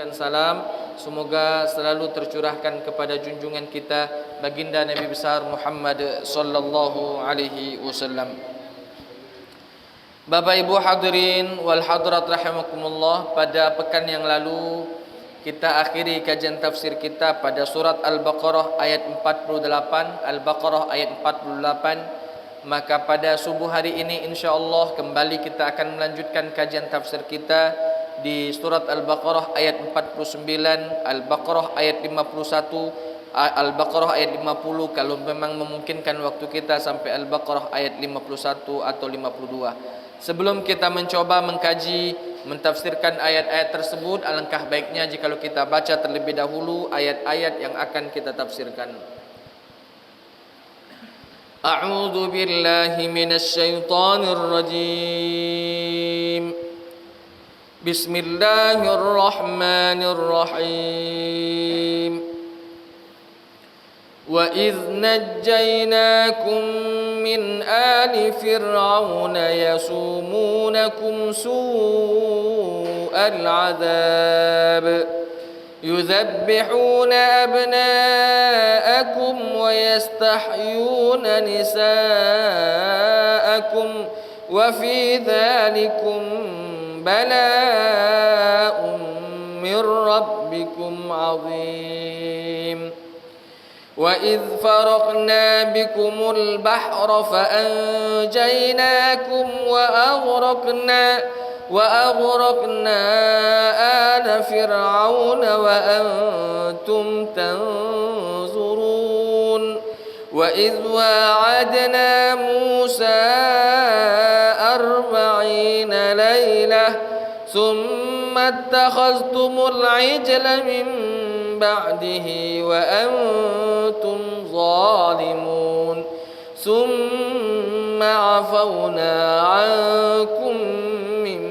mengirimkan salam, semoga selalu tercurahkan kepada junjungan kita baginda Nabi besar Muhammad sallallahu alaihi wasallam. Bapak Ibu hadirin wal hadirat rahimakumullah, pada pekan yang lalu kita akhiri kajian tafsir kita pada surat Al-Baqarah ayat 48, Al-Baqarah ayat 48. Maka pada subuh hari ini insya-Allah kembali kita akan melanjutkan kajian tafsir kita di surat Al-Baqarah ayat 49, Al-Baqarah ayat 51, Al-Baqarah ayat 50, kalau memang memungkinkan waktu kita sampai Al-Baqarah ayat 51 atau 52. Sebelum kita mencoba mengkaji, mentafsirkan ayat-ayat tersebut, alangkah baiknya jikalau kita baca terlebih dahulu ayat-ayat yang akan kita tafsirkan. A'udzu billahi minasy syaithanir rajim. Bismillahirrahmanirrahim. وَإِذْ نَجَّيْنَاكُمْ مِنْ آلِ فِرْعَوْنَ يَسُومُونَكُمْ سُوءَ الْعَذَابِ يُذَبِّحُونَ أَبْنَاءَكُمْ وَيَسْتَحْيُونَ نِسَاءَكُمْ وَفِي ذَلِكُمْ بَلَاءٌ مِّن رَّبِّكُمْ عَظِيمٌ وَإِذْ فَرَقْنَا بِكُمُ الْبَحْرَ فَأَنْجَيْنَاكُمْ وَأَغْرَقْنَا آلَ فِرْعَوْنَ وَأَنْتُمْ تَنْظُرُونَ وَإِذْ وَاعَدْنَا مُوسَى 40 لَيْلَةً ثُمَّ اتَّخَذْتُمُ الْعِجْلَ مِنْ بَعْدِهِ وَأَنْتُمْ ظَالِمُونَ ثُمَّ عَفَوْنَا عَنْكُمْ مِنْ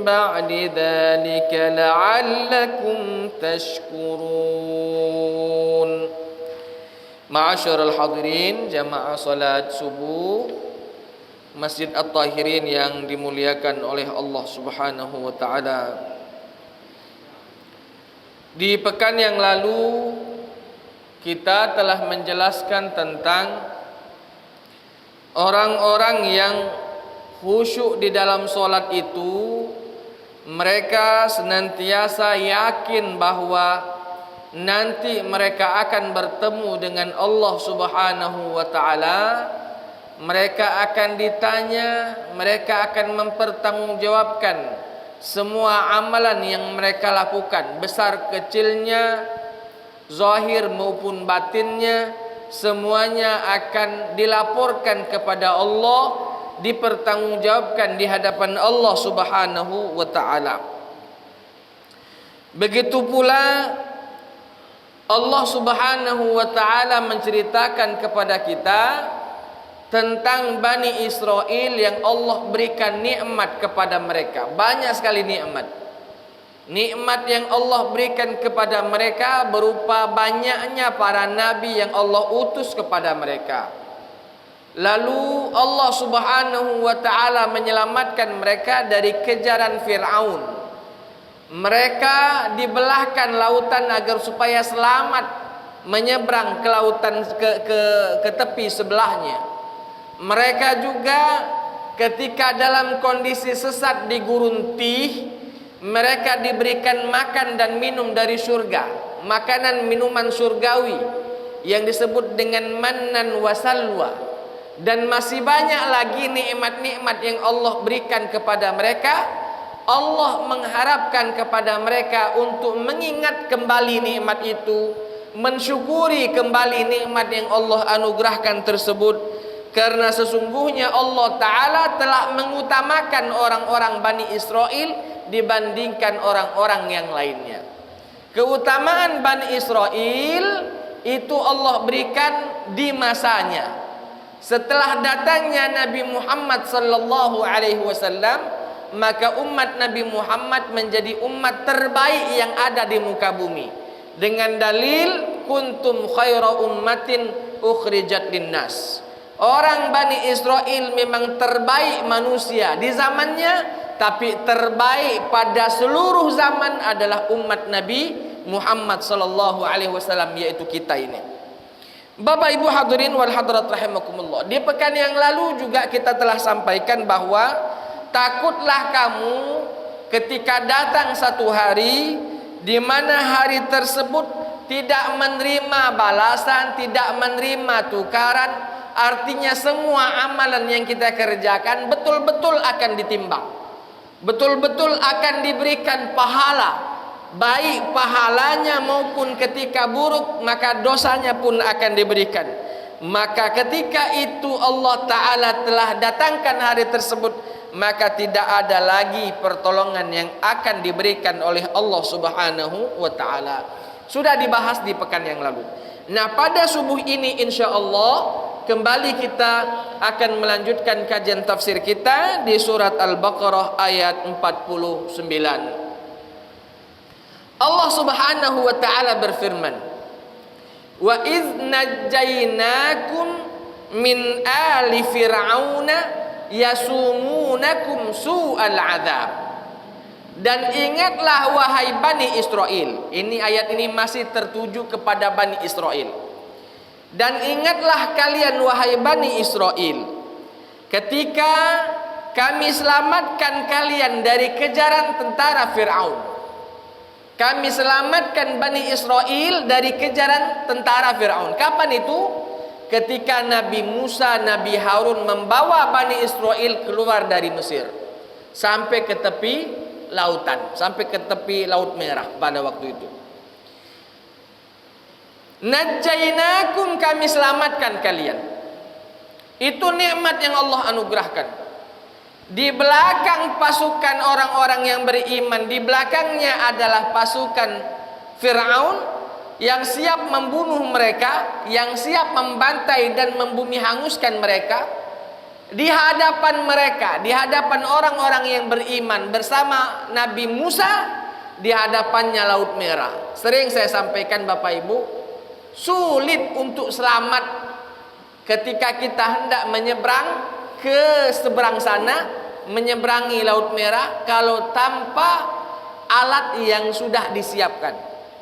بَعْدِ ذَلِكَ لَعَلَّكُمْ تَشْكُرُونَ. Ma'asyiral hadirin, jamaah salat subuh Masjid At-Tahirin yang dimuliakan oleh Allah Subhanahu wa taala. Di pekan yang lalu kita telah menjelaskan tentang orang-orang yang khusyuk di dalam solat itu, mereka senantiasa yakin bahwa nanti mereka akan bertemu dengan Allah Subhanahu wa taala. Mereka akan ditanya, mereka akan mempertanggungjawabkan semua amalan yang mereka lakukan, besar kecilnya, zahir maupun batinnya, semuanya akan dilaporkan kepada Allah, dipertanggungjawabkan di hadapan Allah Subhanahu wa taala. Begitu pula Allah Subhanahu wa taala menceritakan kepada kita tentang Bani Israel yang Allah berikan nikmat kepada mereka. Banyak sekali nikmat. Nikmat yang Allah berikan kepada mereka berupa banyaknya para nabi yang Allah utus kepada mereka. Lalu Allah Subhanahu wa taala menyelamatkan mereka dari kejaran Fir'aun. Mereka dibelahkan lautan agar supaya selamat menyeberang ke lautan ke tepi sebelahnya. Mereka juga ketika dalam kondisi sesat di gurun Tih, mereka diberikan makan dan minum dari surga, makanan minuman surgawi yang disebut dengan mannan wa salwa. Dan masih banyak lagi nikmat-nikmat yang Allah berikan kepada mereka. Allah mengharapkan kepada mereka untuk mengingat kembali nikmat itu, mensyukuri kembali nikmat yang Allah anugerahkan tersebut. Karena sesungguhnya Allah Ta'ala telah mengutamakan orang-orang Bani Israel dibandingkan orang-orang yang lainnya. Keutamaan Bani Israel itu Allah berikan di masanya. Setelah datangnya Nabi Muhammad sallallahu alaihi wasallam, maka umat Nabi Muhammad menjadi umat terbaik yang ada di muka bumi. Dengan dalil kuntum khaira ummatin ukhrijat linnas. Orang Bani Israel memang terbaik manusia di zamannya, tapi terbaik pada seluruh zaman adalah umat Nabi Muhammad sallallahu alaihi wasallam, yaitu kita ini. Bapak Ibu hadirin wal hadirat rahimakumullah. Di pekan yang lalu juga kita telah sampaikan bahwa takutlah kamu ketika datang satu hari di mana hari tersebut tidak menerima balasan, tidak menerima tukaran. Artinya semua amalan yang kita kerjakan betul-betul akan ditimbang, betul-betul akan diberikan pahala, baik pahalanya maupun ketika buruk maka dosanya pun akan diberikan. Maka ketika itu Allah Ta'ala telah datangkan hari tersebut, maka tidak ada lagi pertolongan yang akan diberikan oleh Allah Subhanahu wa Ta'ala. Sudah dibahas di pekan yang lalu. Nah, pada subuh ini insya Allah kembali kita akan melanjutkan kajian tafsir kita di surat Al-Baqarah ayat 49. Allah Subhanahu wa Ta'ala berfirman, "Wa idz najjaynakum min ali fir'auna yasumunakum su'al 'adzab." Dan ingatlah wahai Bani Israel. Ini ayat ini masih tertuju kepada Bani Israel. Dan ingatlah kalian wahai Bani Israel, ketika kami selamatkan kalian dari kejaran tentara Fir'aun. Kami selamatkan Bani Israel dari kejaran tentara Fir'aun. Kapan itu? Ketika Nabi Musa, Nabi Harun membawa Bani Israel keluar dari Mesir sampai ke tepi lautan, sampai ke tepi Laut Merah pada waktu itu. Najjainakum, kami selamatkan kalian. Itu nikmat yang Allah anugerahkan. Di belakang pasukan orang-orang yang beriman, di belakangnya adalah pasukan Fir'aun yang siap membunuh mereka, yang siap membantai dan membumi hanguskan mereka. Di hadapan mereka, di hadapan orang-orang yang beriman bersama Nabi Musa, di hadapannya Laut Merah. Sering saya sampaikan Bapak Ibu, sulit untuk selamat ketika kita hendak menyeberang ke seberang sana, menyeberangi Laut Merah, kalau tanpa alat yang sudah disiapkan.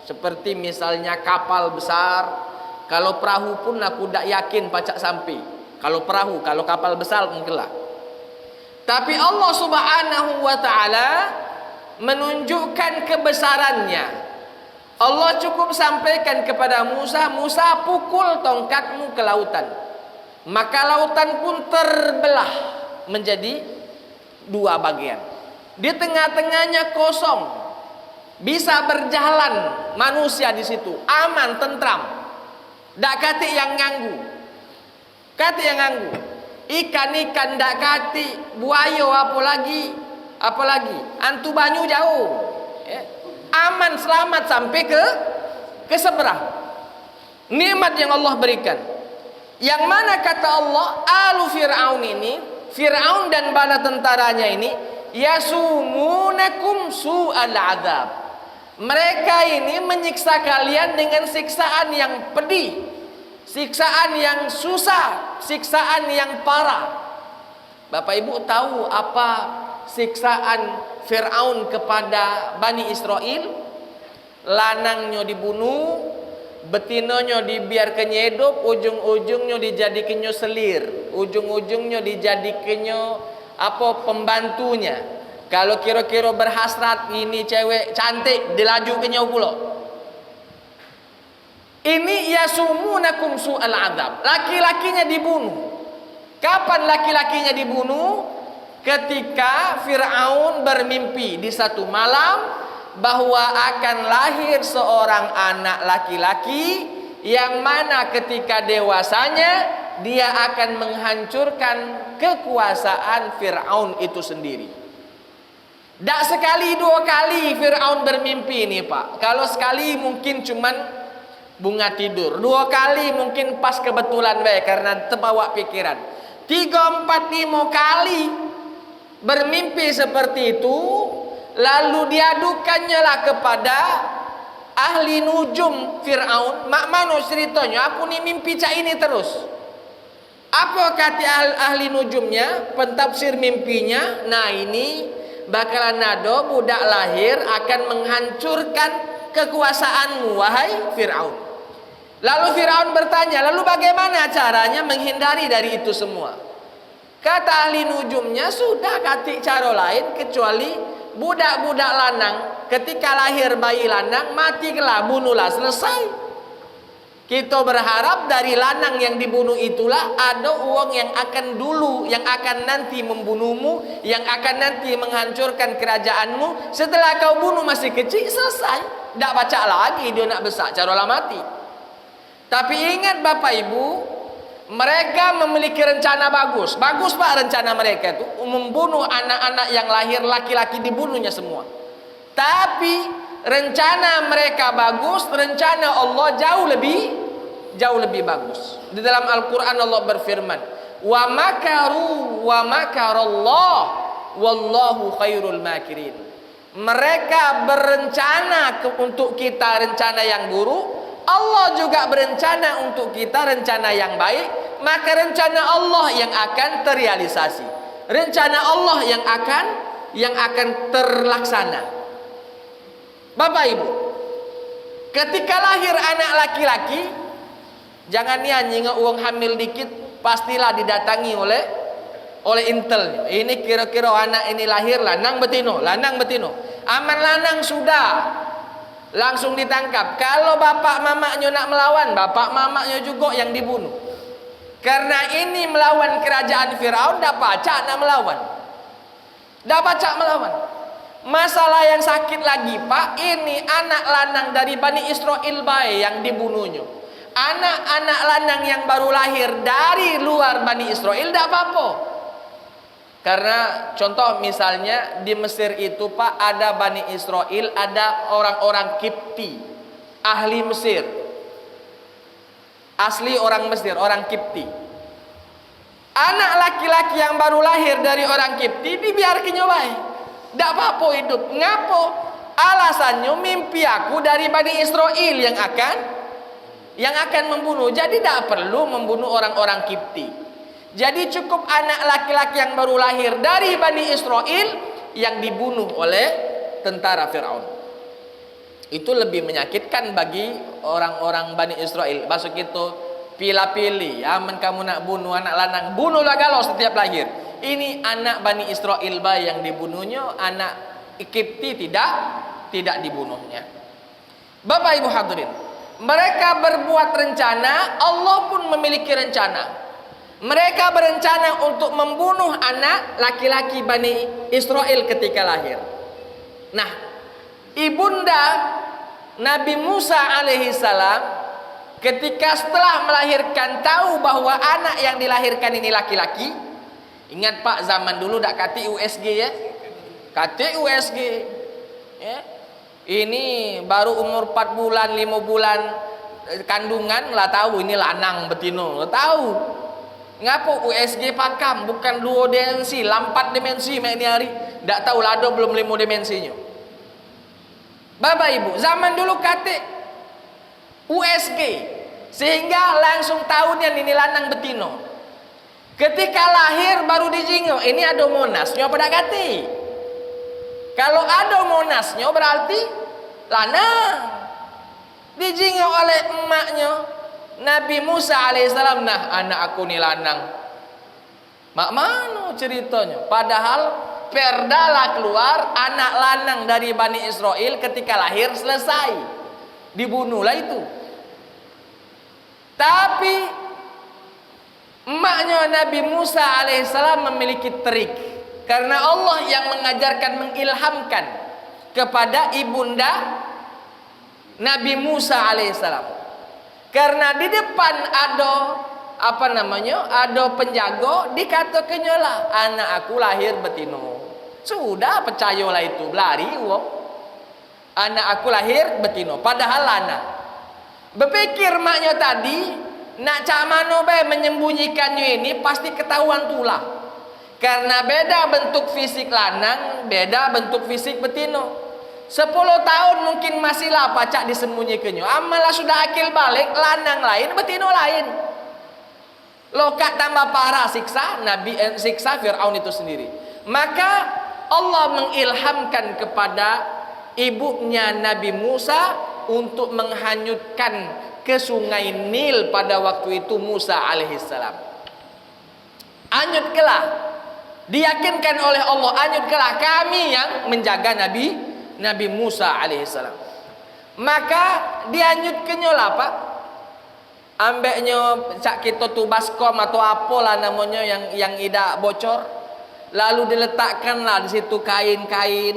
Seperti misalnya kapal besar. Kalau perahu pun aku tak yakin pacak sampai. Kalau perahu, kalau kapal besar mungkinlah. Tapi Allah Subhanahu wa Ta'ala menunjukkan kebesarannya. Allah cukup sampaikan kepada Musa, Musa pukul tongkatmu ke lautan. Maka lautan pun terbelah menjadi dua bagian. Di tengah-tengahnya kosong. Bisa berjalan manusia di situ, aman, tentram. Tak katik yang ganggu. Kati yang ganggu. Ikan-ikan dak kati, buaya apalagi antu banyu jauh. Ya. Aman, selamat sampai ke seberang. Nikmat yang Allah berikan. Yang mana kata Allah, alu Fir'aun ini, Fir'aun dan bala tentaranya ini, yasumunakum su'al adzab. Mereka ini menyiksa kalian dengan siksaan yang pedih, siksaan yang susah, siksaan yang parah. Bapak Ibu tahu apa siksaan Fir'aun kepada Bani Israel? Lanangnya dibunuh, betinanya dibiarkan hidup, ujung-ujungnya dijadikannya selir, ujung-ujungnya dijadikannya pembantunya. Kalau kira-kira berhasrat ini cewek cantik, dilajukannya pula. Ini yasumunakum su'al adzab. Laki-lakinya dibunuh. Kapan laki-lakinya dibunuh? Ketika Fir'aun bermimpi di satu malam bahwa akan lahir seorang anak laki-laki yang mana ketika dewasanya dia akan menghancurkan kekuasaan Fir'aun itu sendiri. Tak sekali dua kali Fir'aun bermimpi ini Pak. Kalau sekali mungkin cuman bunga tidur, dua kali mungkin pas kebetulan baik karena terbawa pikiran. 3, 4, 5 kali bermimpi seperti itu, lalu diadukannya lah kepada ahli nujum Fir'aun. Mak mana ceritanya? Aku nih mimpi cak ini terus. Apa kata ahli nujumnya, pentafsir mimpinya? Nah, ini bakalan nado budak lahir akan menghancurkan kekuasaanmu, wahai Fir'aun. Lalu Fir'aun bertanya, lalu bagaimana caranya menghindari dari itu semua? Kata ahli nujumnya, sudah kati cara lain kecuali budak-budak lanang ketika lahir bayi lanang, matilah, bunuhlah, selesai. Kita berharap dari lanang yang dibunuh itulah ada uang yang akan nanti membunuhmu, yang akan nanti menghancurkan kerajaanmu. Setelah kau bunuh masih kecil, selesai. Tak baca lagi dia nak besar, carolah mati. Tapi ingat Bapak Ibu, mereka memiliki rencana bagus. Bagus Pak rencana mereka itu, membunuh anak-anak yang lahir laki-laki, dibunuhnya semua. Tapi rencana mereka bagus, rencana Allah jauh lebih bagus. Di dalam Al-Quran Allah berfirman, wa makaru wa makarallah wallahu khairul makirin. Mereka berencana untuk kita rencana yang buruk, Allah juga berencana untuk kita rencana yang baik. Maka rencana Allah yang akan terrealisasi, rencana Allah yang akan terlaksana. Bapak Ibu, ketika lahir anak laki-laki, jangan nyanyi uang hamil dikit, pastilah didatangi oleh intel. Ini kira-kira anak ini lahir lanang betino. Aman lanang sudah langsung ditangkap. Kalau bapak mamaknya nak melawan, bapak mamaknya juga yang dibunuh. Karena ini melawan kerajaan Firaun, dah pacak nak melawan. Masalah yang sakit lagi Pak, ini anak lanang dari Bani Israel bayi yang dibunuhnya. Anak-anak lanang yang baru lahir dari luar Bani Israel tidak apa-apa. Karena contoh misalnya di Mesir itu Pak, ada Bani Israel, ada orang-orang Kipti, ahli Mesir, asli orang Mesir, orang Kipti. Anak laki-laki yang baru lahir dari orang Kipti dibiarkan baik. Tak apa-apa hidup. Ngapo? Alasannya mimpi aku dari Bani Israel yang akan membunuh. Jadi tak perlu membunuh orang-orang Kipti. Jadi cukup anak laki-laki yang baru lahir dari Bani Israel yang dibunuh oleh tentara Firaun. Itu lebih menyakitkan bagi orang-orang Bani Israel. Masuk itu pilih-pilih. Aman kamu nak bunuh anak lanang, bunuhlah galau setiap lahir. Ini anak Bani Israel yang dibunuhnya, anak Kipti tidak dibunuhnya. Bapak Ibu hadirin, mereka berbuat rencana, Allah pun memiliki rencana. Mereka berencana untuk membunuh anak laki-laki Bani Israel ketika lahir. Nah, ibunda Nabi Musa alaihissalam ketika setelah melahirkan tahu bahwa anak yang dilahirkan ini laki-laki. Ingat Pak, zaman dulu tak kati USG ya. Kati USG ya. Ini baru umur 4 bulan 5 bulan kandungan lah tahu ini lanang betino. Lah tahu. Ngapo USG pakam, bukan 2 dimensi, 4 dimensi mek ni hari. Tak tahu lah ada belum 5 dimensinya. Bapak Ibu, zaman dulu kati USG sehingga langsung tahu dia ini lanang betino. Ketika lahir baru dijingok, ini ada monasnya pada kati. Kalau ada monasnya berarti lanang. Dijingok oleh emaknya Nabi Musa alaihissalam. Nah, anak aku ni lanang. Mak mana ceritanya? Padahal perdalah keluar anak lanang dari Bani Israel ketika lahir selesai. Dibunuhlah itu. Tapi emaknya Nabi Musa alaihissalam memiliki trik. Karena Allah yang mengajarkan, mengilhamkan kepada ibunda Nabi Musa alaihissalam. Karena di depan ada ada penjaga, dikatakannya lah anak aku lahir betino. Sudah percayalah itu, lari wong. Anak aku lahir betino, padahal anak. Berpikir maknya tadi, nak cak mano be menyembunyikannya ini pasti ketahuan tulah. Karena beda bentuk fisik lanang, beda bentuk fisik betino. 10 tahun mungkin masih lah pacak disembunyikannya. Amalah sudah akil balik, lanang lain, betino lain. Lokat tambah parah siksa siksa Fir'aun itu sendiri. Maka Allah mengilhamkan kepada ibunya Nabi Musa untuk menghanyutkan ke sungai Nil pada waktu itu Musa alaihissalam. Hanyutkanlah, diyakinkan oleh Allah, hanyutkanlah kami yang menjaga Nabi Musa alaihissalam. Maka dihanyutkannya lah Pak. Ambeknya cak kita tu baskom atau apalah namanya yang tidak bocor, lalu diletakkanlah di situ kain-kain,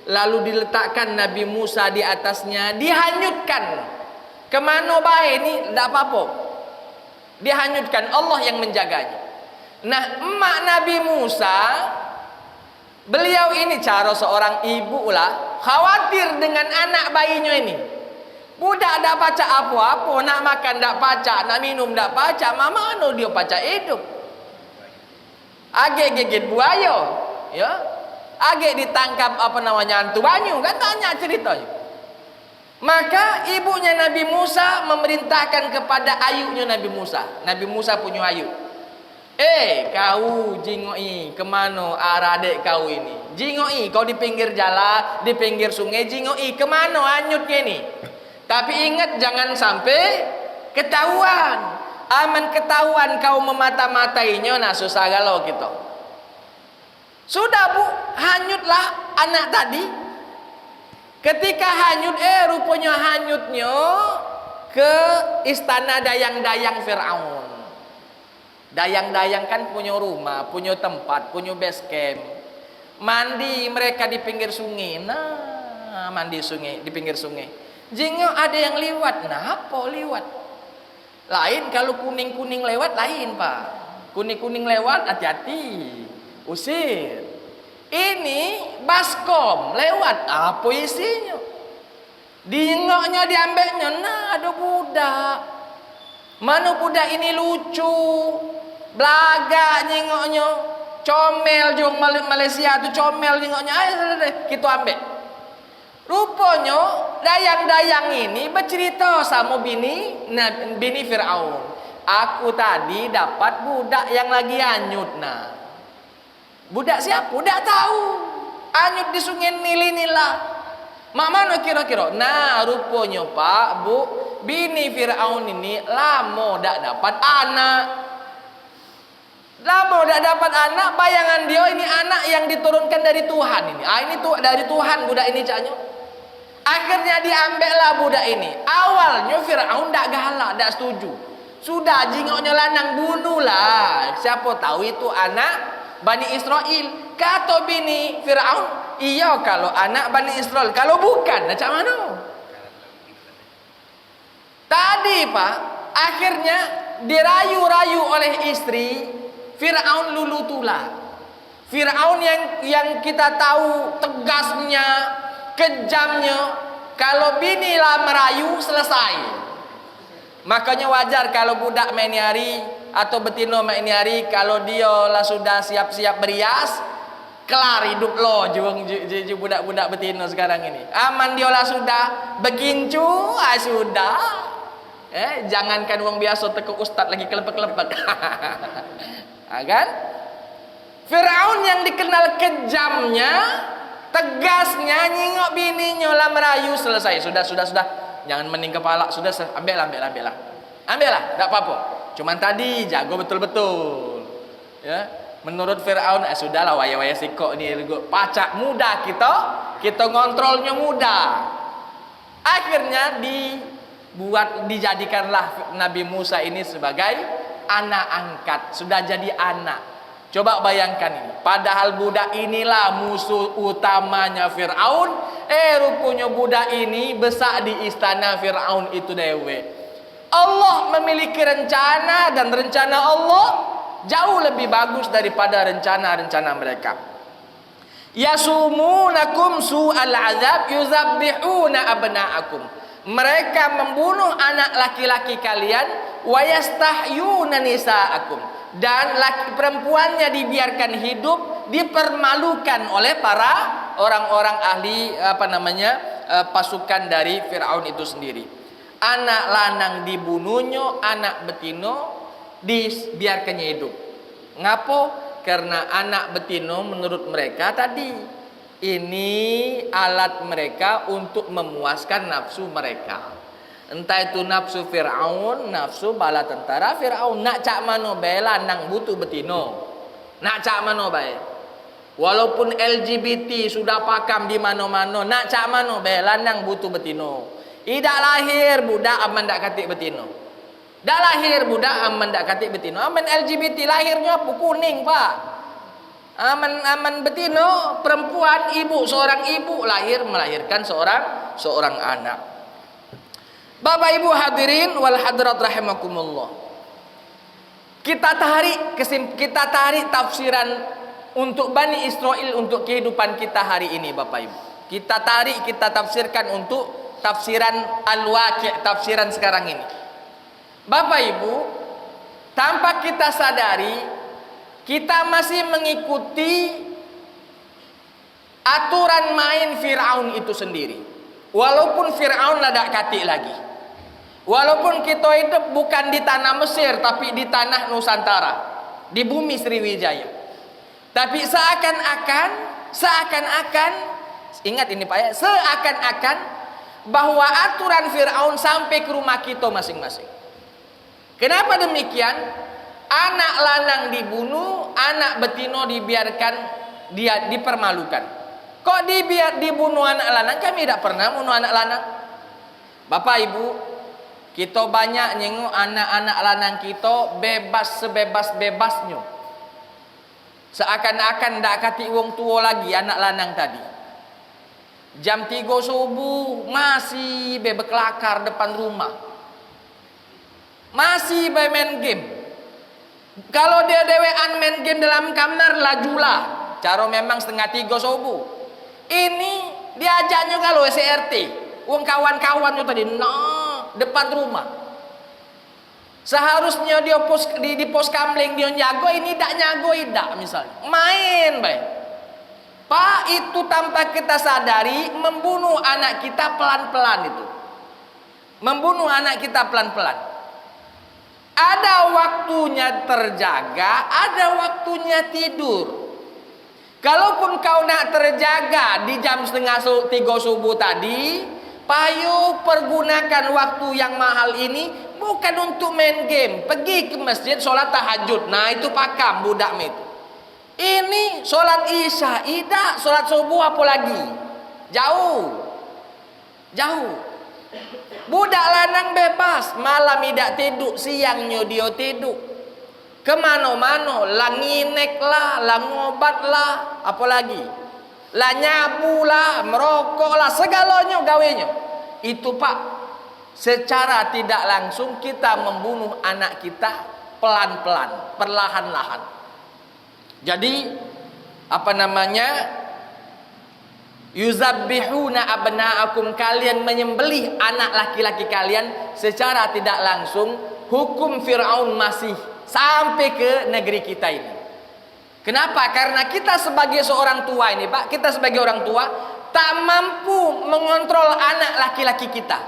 lalu diletakkan Nabi Musa di atasnya, dihanyutkan. Kemana baik ini tidak apa-apa, dihanyutkan, Allah yang menjaganya. Nah, emak Nabi Musa, beliau ini cara seorang ibu lah, khawatir dengan anak bayinya ini. Budak tak baca apa-apa, nak makan tak baca, nak minum tak baca, mama anu dia baca hidup. Agak gigit buaya, ya. Agak ditangkap apa namanya hantu banyu, kan tanya ceritanya. Maka ibunya Nabi Musa memerintahkan kepada ayunya Nabi Musa. Nabi Musa punya ayu. Kau jingoi kemana arah adik kau ini? Jingoi, kau di pinggir jalan, di pinggir sungai, jingoi kemana hanyutnya ini? Tapi ingat jangan sampai ketahuan. Aman ketahuan kau memata-matainya, nah susah galau kita. Sudah Bu, hanyutlah anak tadi. Ketika hanyut, rupanya hanyutnya ke istana dayang-dayang Fir'aun. Dayang-dayang kan punya rumah, punya tempat, punya base camp. Mandi mereka di pinggir sungai. Nah, mandi sungai, di pinggir sungai. Jingga ada yang lewat. Nah, apa lewat? Lain kalau kuning-kuning lewat lain Pak. Kuning-kuning lewat hati-hati, usir. Ini baskom lewat, apa isinya? Dingoknya diambilnya. Nah, ada budak. Mana budak ini lucu, belaga nyingoknya, comel jong Malaysia tu comel nyingoknya. Ayo kita ambil. Rupanya dayang-dayang ini bercerita sama bini Fir'aun. Aku tadi dapat budak yang lagi hanyut. Nah, budak siapa? Budak tahu. Hanyut di sungai Nil inilah. Mak mana kira-kira? Nah, rupanya Pak, Bu, bini Fir'aun ini lama tak dapat anak. Lama tak dapat anak, bayangan dia ini anak yang diturunkan dari Tuhan ini. Ini tuh dari Tuhan budak ini caknya. Akhirnya diambillah budak ini. Awalnya Fir'aun tak galak, tak setuju. Sudah jingoknya lanang bunuhlah. Siapa tahu itu anak Bani Israel. Kata bini Fir'aun, iya kalau anak Bani Israel. Kalau bukan, macam mana? Tadi Pak, akhirnya dirayu-rayu oleh istri. Fir'aun lulu tulah. Fir'aun yang kita tahu tegasnya, kejamnya. Kalau bini lah merayu selesai. Makanya wajar kalau budak main hari atau betina main hari, kalau dia lah sudah siap-siap berias, kelar hidup lo juang budak-budak betina sekarang ini. Aman dia lah sudah begincu, sudah. Jangankan uang biasa tekuk ustad lagi kelepek-kelepek. Kan? Fir'aun yang dikenal kejamnya, tegasnya, nyingok bininya lah merayu, selesai. Sudah. Jangan mening kepala, sudah, ambillah. Ambillah, tak apa-apa. Cuman tadi jago betul-betul. Ya, menurut Fir'aun, sudahlah waya-waya sikok ni pacak mudah kita ngontrolnya mudah. Akhirnya dijadikanlah Nabi Musa ini sebagai anak angkat, sudah jadi anak. Coba bayangkan ini. Padahal budak inilah musuh utamanya Fir'aun. Rupanya budak ini besar di istana Fir'aun itu dewe. Allah memiliki rencana, dan rencana Allah jauh lebih bagus daripada rencana-rencana mereka. Yasumunakum su'al azab yuzabbihuna abna'akum. Mereka membunuh anak laki-laki kalian, wa yastahyuna nisa'akum. Dan laki perempuannya dibiarkan hidup, dipermalukan oleh para orang-orang ahli pasukan dari Fir'aun itu sendiri. Anak lanang dibunuhnya, anak betino dibiarkannya hidup. Ngapo? Karena anak betino menurut mereka tadi ini alat mereka untuk memuaskan nafsu mereka. Entah itu nafsu Fir'aun, nafsu bala tentara Fir'aun. Nak cak mano bela nang butuh betino. Nak cak mano bae. Walaupun LGBT sudah pakam di mano-mano, nak cak mano bela nang butuh betino. Idak lahir budak aman dak katik betino. Dak lahir budak aman dak katik betino. Aman LGBT lahirnya apa kuning, Pak. Aman betino perempuan, ibu, seorang ibu lahir melahirkan seorang anak. Bapak Ibu hadirin wal hadirat rahimakumullah. Kita tarik tafsiran untuk Bani Israel untuk kehidupan kita hari ini, Bapak Ibu. Kita tafsirkan untuk tafsiran al-waqi', tafsiran sekarang ini. Bapak Ibu, tanpa kita sadari, kita masih mengikuti aturan main Fir'aun itu sendiri. Walaupun Fir'aun ladak katik lagi. Walaupun kita hidup bukan di tanah Mesir, tapi di tanah Nusantara, di bumi Sriwijaya. Tapi seakan-akan, ingat ini Pak ya, seakan-akan bahwa aturan Fir'aun sampai ke rumah kita masing-masing. Kenapa demikian? Anak lanang dibunuh, anak betino dibiarkan dia dipermalukan. Kok dibunuh anak lanang? Kami tidak pernah bunuh anak lanang. Bapak Ibu, kita banyak nyengok anak-anak lanang kita bebas sebebas-bebasnya. Seakan-akan ndak kati wong tua lagi anak lanang tadi. Jam 3 subuh masih bebekelakar depan rumah. Masih main game. Kalau dia dewean main game dalam kamar lajulah. Cara memang 2:30 subuh. Ini diajaknya kalau SRT. Wong kawan-kawannya tadi depan rumah. Seharusnya dia di pos kamling dia nyago, ini tak nyago idak misalnya. Main baik. Pak, itu tanpa kita sadari membunuh anak kita pelan-pelan itu. Membunuh anak kita pelan-pelan. Ada waktunya terjaga, ada waktunya tidur. Kalaupun kau nak terjaga di jam 2:30 subuh tadi, payu pergunakan waktu yang mahal ini bukan untuk main game. Pergi ke masjid sholat tahajud. Nah itu pakam budak itu. Ini sholat isya, tidak sholat subuh apa lagi? Jauh. Budak lanang bebas, malam tidak tidur, siangnya dia tidur. Kemana-mana, lah nginek lah, lah ngobat lah, apa lagi? Lah nyabu lah, merokok lah, segalanya gawenya. Itu Pak, secara tidak langsung kita membunuh anak kita pelan-pelan, perlahan-lahan. Jadi apa namanya? Yuzabbihuna abna'akum, kalian menyembelih anak laki-laki kalian secara tidak langsung. Hukum Fir'aun masih sampai ke negeri kita ini. Kenapa? Karena kita sebagai seorang tua ini Pak, kita sebagai orang tua tak mampu mengontrol anak laki-laki kita.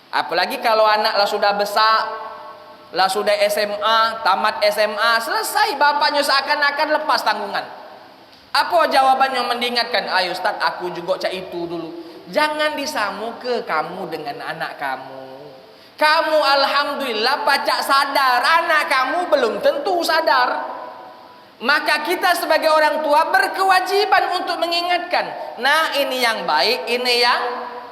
Apalagi kalau anak lah sudah besar, lah sudah SMA, tamat SMA, selesai, bapaknya seakan-akan lepas tanggungan. Apa jawabannya mengingatkan? Ayo Ustaz, aku juga cak itu dulu. Jangan disamu ke kamu dengan anak kamu. Kamu alhamdulillah pacak sadar, anak kamu belum tentu sadar. Maka kita sebagai orang tua berkewajiban untuk mengingatkan. Nah ini yang baik, ini yang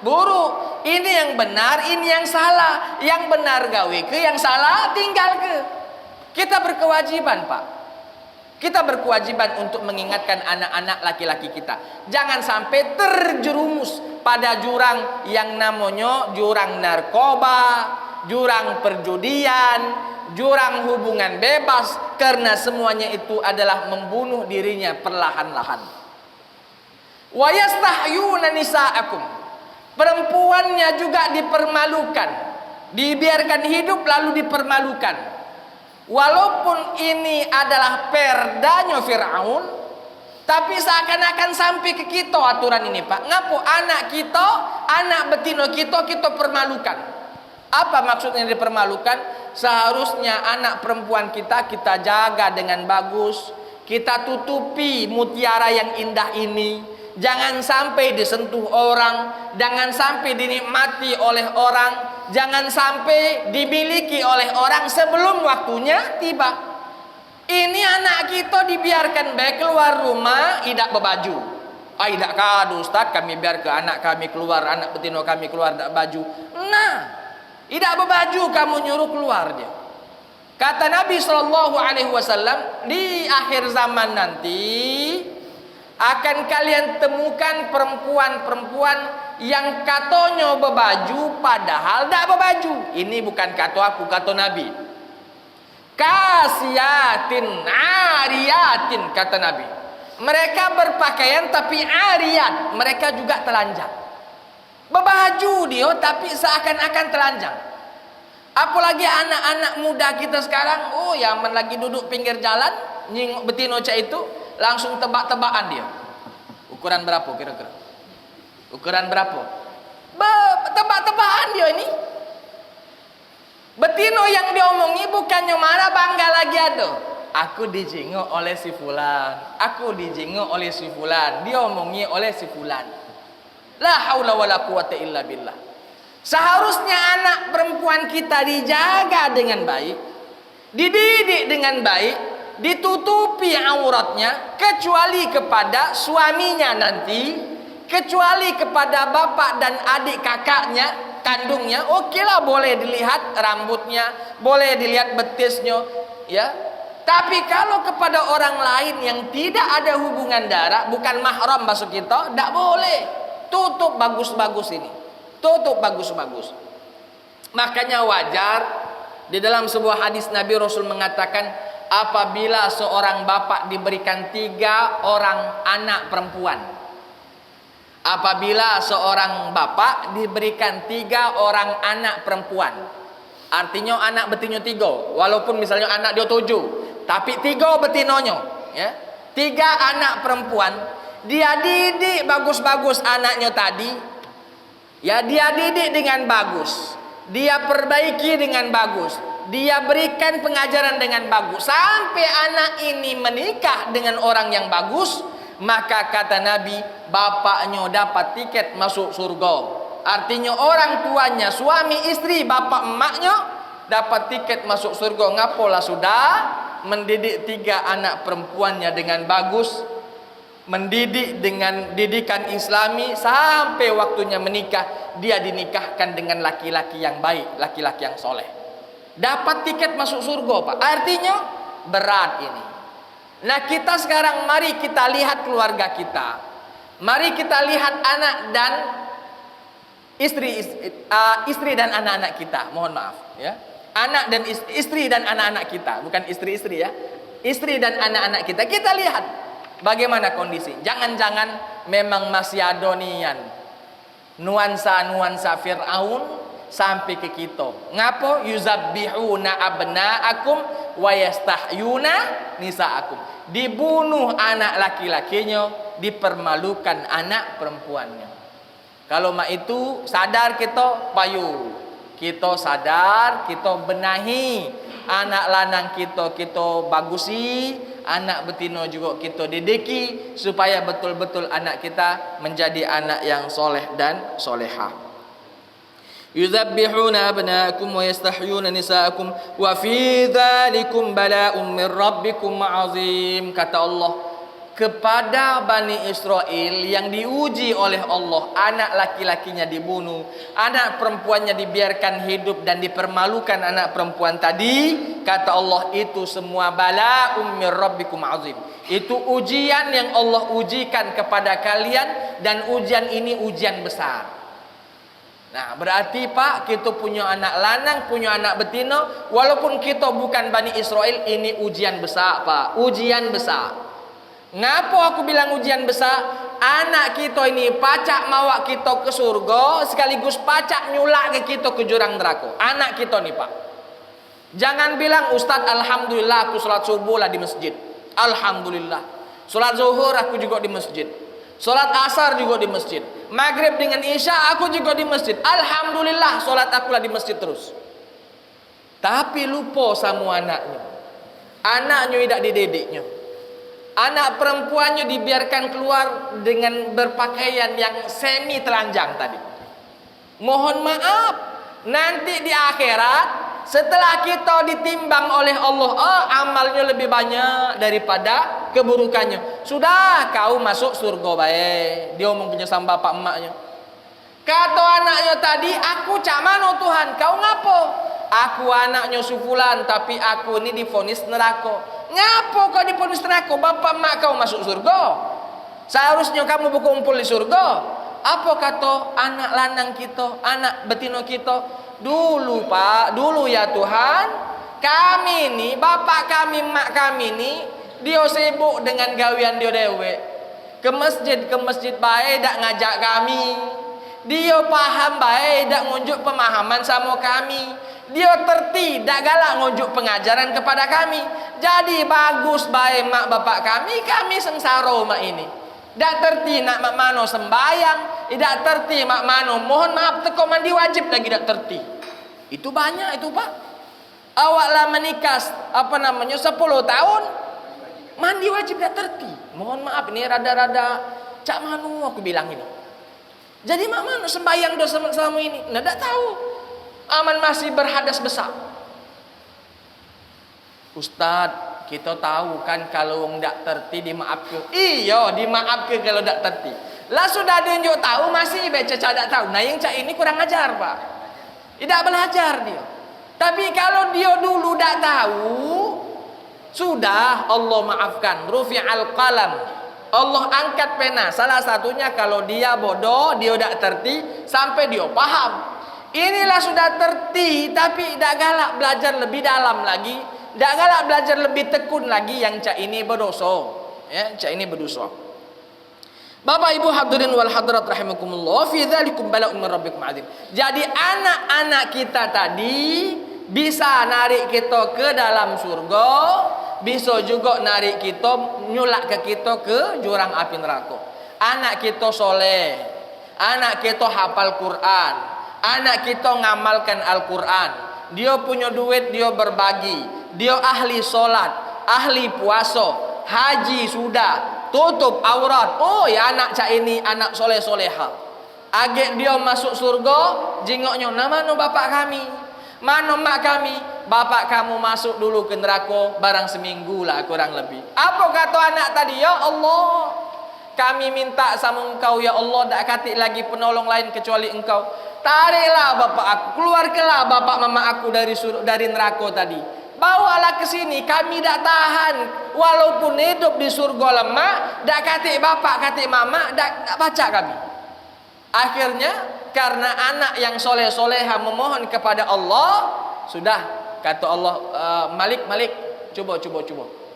buruk. Ini yang benar, ini yang salah. Yang benar gawe ke, yang salah tinggal ke. Kita berkewajiban Pak. Kita berkewajiban untuk mengingatkan anak-anak laki-laki kita. Jangan sampai terjerumus pada jurang yang namanya jurang narkoba, jurang perjudian, jurang hubungan bebas. Karena semuanya itu adalah membunuh dirinya perlahan-lahan. Wa yastahyuna nisa'akum. Perempuannya juga dipermalukan. Dibiarkan hidup lalu dipermalukan. Walaupun ini adalah perdanya Fir'aun, tapi seakan-akan sampai ke kita aturan ini Pak. Ngapu anak kita, anak betino kita permalukan. Apa maksudnya dipermalukan? Seharusnya anak perempuan kita jaga dengan bagus. Kita tutupi mutiara yang indah ini. Jangan sampai disentuh orang, jangan sampai dinikmati oleh orang, jangan sampai dimiliki oleh orang sebelum waktunya tiba. Ini anak kita dibiarkan baik keluar rumah tidak berbaju. Tidak kado Ustaz, kami biar ke anak kami keluar, anak betina kami keluar tidak baju. Nah, tidak berbaju kamu nyuruh keluar dia. Kata Nabi SAW, di akhir zaman nanti akan kalian temukan perempuan-perempuan yang katanya berbaju padahal tidak berbaju. Ini bukan kata aku, kata Nabi. Kasiatin, ariyatin, kata Nabi. Mereka berpakaian tapi ariyat, mereka juga telanjang. Berbaju dia tapi seakan-akan telanjang. Apalagi anak-anak muda kita sekarang, yang lagi duduk pinggir jalan, nyingok betina cak itu, langsung tebak-tebakan dia. Ukuran berapa kira-kira? Ukuran berapa? Tebak-tebakan dia ini. Betina yang diomongi bukannya marah, bangga lagi ada. Aku dijenguk oleh si fulan. Aku dijenguk oleh si fulan. Diomongi oleh si fulan. La haula wala quwata illa billah. Seharusnya anak perempuan kita dijaga dengan baik, dididik dengan baik, ditutupi auratnya, kecuali kepada suaminya nanti, kecuali kepada bapak dan adik kakaknya, kandungnya. Okelah, boleh dilihat rambutnya, boleh dilihat betisnya, ya. Tapi kalau kepada orang lain yang tidak ada hubungan darah, bukan mahram masuk kita, tidak boleh. Tutup bagus-bagus ini. Tutup bagus-bagus. Makanya wajar di dalam sebuah hadis Nabi Rasul mengatakan, apabila seorang bapak diberikan 3 orang anak perempuan. Apabila seorang bapak diberikan 3 orang anak perempuan. Artinya anak betinyo 3. Walaupun misalnya anak dia 7, tapi 3 betinonyo, ya. 3 anak perempuan, dia didik bagus-bagus anaknya tadi. Ya, dia didik dengan bagus, dia perbaiki dengan bagus, dia berikan pengajaran dengan bagus, sampai anak ini menikah dengan orang yang bagus. Maka kata Nabi, bapaknya dapat tiket masuk surga. Artinya orang tuanya, suami istri, bapak emaknya dapat tiket masuk surga. Ngapola sudah mendidik 3 anak perempuannya dengan bagus, mendidik dengan didikan Islami, sampai waktunya menikah dia dinikahkan dengan laki-laki yang baik, laki-laki yang soleh. Dapat tiket masuk surga, Pak. Artinya berat ini. Nah, kita sekarang mari kita lihat keluarga kita. Mari kita lihat anak dan istri dan anak-anak kita. Mohon maaf, ya. Anak dan istri dan anak-anak kita, bukan istri-istri, ya. Istri dan anak-anak kita. Kita lihat bagaimana kondisi. Jangan-jangan memang masih ada nian nuansa-nuansa Fir'aun sampai ke kita. Ngapo? Yuzabbihuna abna'akum wa yastahyuna nisa'akum. Dibunuh anak laki-lakinya, dipermalukan anak perempuannya. Kalau mak itu sadar kita payu, kita sadar, kita benahi anak lanang kita bagusi, anak betina juga kita didiki, supaya betul-betul anak kita menjadi anak yang soleh dan solehah. Yuzabbihuna abnaakum wa yastahyuna nisaakum wa fi dzalikum bala'un min rabbikum 'azim. Kata Allah kepada Bani Israel yang diuji oleh Allah, anak laki-lakinya dibunuh, anak perempuannya dibiarkan hidup dan dipermalukan anak perempuan tadi. Kata Allah, itu semua bala'um min rabbikum azim. Itu ujian yang Allah ujikan kepada kalian, dan ujian ini ujian besar. Nah, berarti Pak, kita punya anak lanang, punya anak betina, walaupun kita bukan Bani Israel, ini ujian besar, Pak. Ujian besar. Ngapa aku bilang ujian besar? Anak kita ini pacak mawa kita ke surga, sekaligus pacak nyulak ke kita ke jurang neraka. Anak kita nih, Pak. Jangan bilang, Ustadz, alhamdulillah aku sholat subuh lah di masjid. Alhamdulillah. Sholat zuhur aku juga di masjid. Solat asar juga di masjid. Maghrib dengan isya aku juga di masjid. Alhamdulillah solat akulah di masjid terus. Tapi lupa sama anaknya. Anaknya tidak dididiknya. Anak perempuannya dibiarkan keluar dengan berpakaian yang semi telanjang tadi. Mohon maaf, nanti di akhirat setelah kita ditimbang oleh Allah, amalnya lebih banyak daripada keburukannya. Sudah kau masuk surga baik. Dia omong punya sama bapak emaknya. Kata anaknya tadi, aku cak mano Tuhan, kau ngapo? Aku anaknya sufulan, tapi aku ini divonis neraka. Ngapo kau divonis neraka? Bapak emak kau masuk surga. Seharusnya kamu berkumpul di surga. Apa kata anak lanang kita, anak betina kita? Dulu Pak, dulu ya Tuhan, kami ini, bapak kami, mak kami ini, dia sibuk dengan gawian dia dewe. Ke masjid baik dak ngajak kami. Dia paham baik dak ngunjuk pemahaman sama kami. Dia terti dak galak ngunjuk pengajaran kepada kami. Jadi bagus baik mak bapak kami sengsara mak ini. Dak terti nak mak mano sembayang, dak terti mak mano mohon maaf teko mandi wajib lagi dak terti. Itu banyak itu Pak. Awaklah menikah 10 tahun mandi wajib dak terti. Mohon maaf ini rada-rada cak manu aku bilang ini. Jadi mak mano sembayang dosa selama ini. Nah dak tahu. Aman masih berhadas besar. Ustaz, kita tahu kan kalau ndak terti dimaafkan. Iya, dimaafkan kalau ndak terti. Lah sudah dia njuk tahu masih baca cadak tahu. Nah yang cak ini kurang ajar, Pak. Tidak belajar dia. Tapi kalau dia dulu ndak tahu, sudah Allah maafkan. Rufi'al qalam. Allah angkat pena. Salah satunya kalau dia bodoh, dia ndak terti sampai dia paham. Inilah sudah terti tapi ndak galak belajar lebih dalam lagi. Dak galak belajar lebih tekun lagi yang cak ini berdosa. Ya, cak ini berdosa. Bapak Ibu hadirin wal hadirat rahimakumullah, fi dzalikum bala'un min rabbikum adzim. Jadi anak-anak kita tadi bisa narik kita ke dalam surga, bisa juga narik kita nyulak ke kita ke jurang api neraka. Anak kita soleh, anak kita hafal Quran, anak kita ngamalkan Al-Quran. Dia punya duit, dia berbagi. Dia ahli solat, ahli puasa, haji sudah, tutup aurat. Oh ya anak cak ini anak soleh soleha. Agak dia masuk surga, jengoknya nama no bapak kami, mana mak kami. Bapak kamu masuk dulu ke neraka barang seminggu lah kurang lebih. Apa kata anak tadi? Ya Allah, kami minta sama engkau ya Allah, tak katik lagi penolong lain kecuali engkau. Tariklah bapak aku, keluarkanlah bapak mama aku dari neraka tadi. Bawalah ke sini, kami tak tahan. Walaupun hidup di surga lemah, dak katik bapak, katik mama, dak baca kami. Akhirnya karena anak yang soleh-soleha memohon kepada Allah, sudah kata Allah, Malik, coba.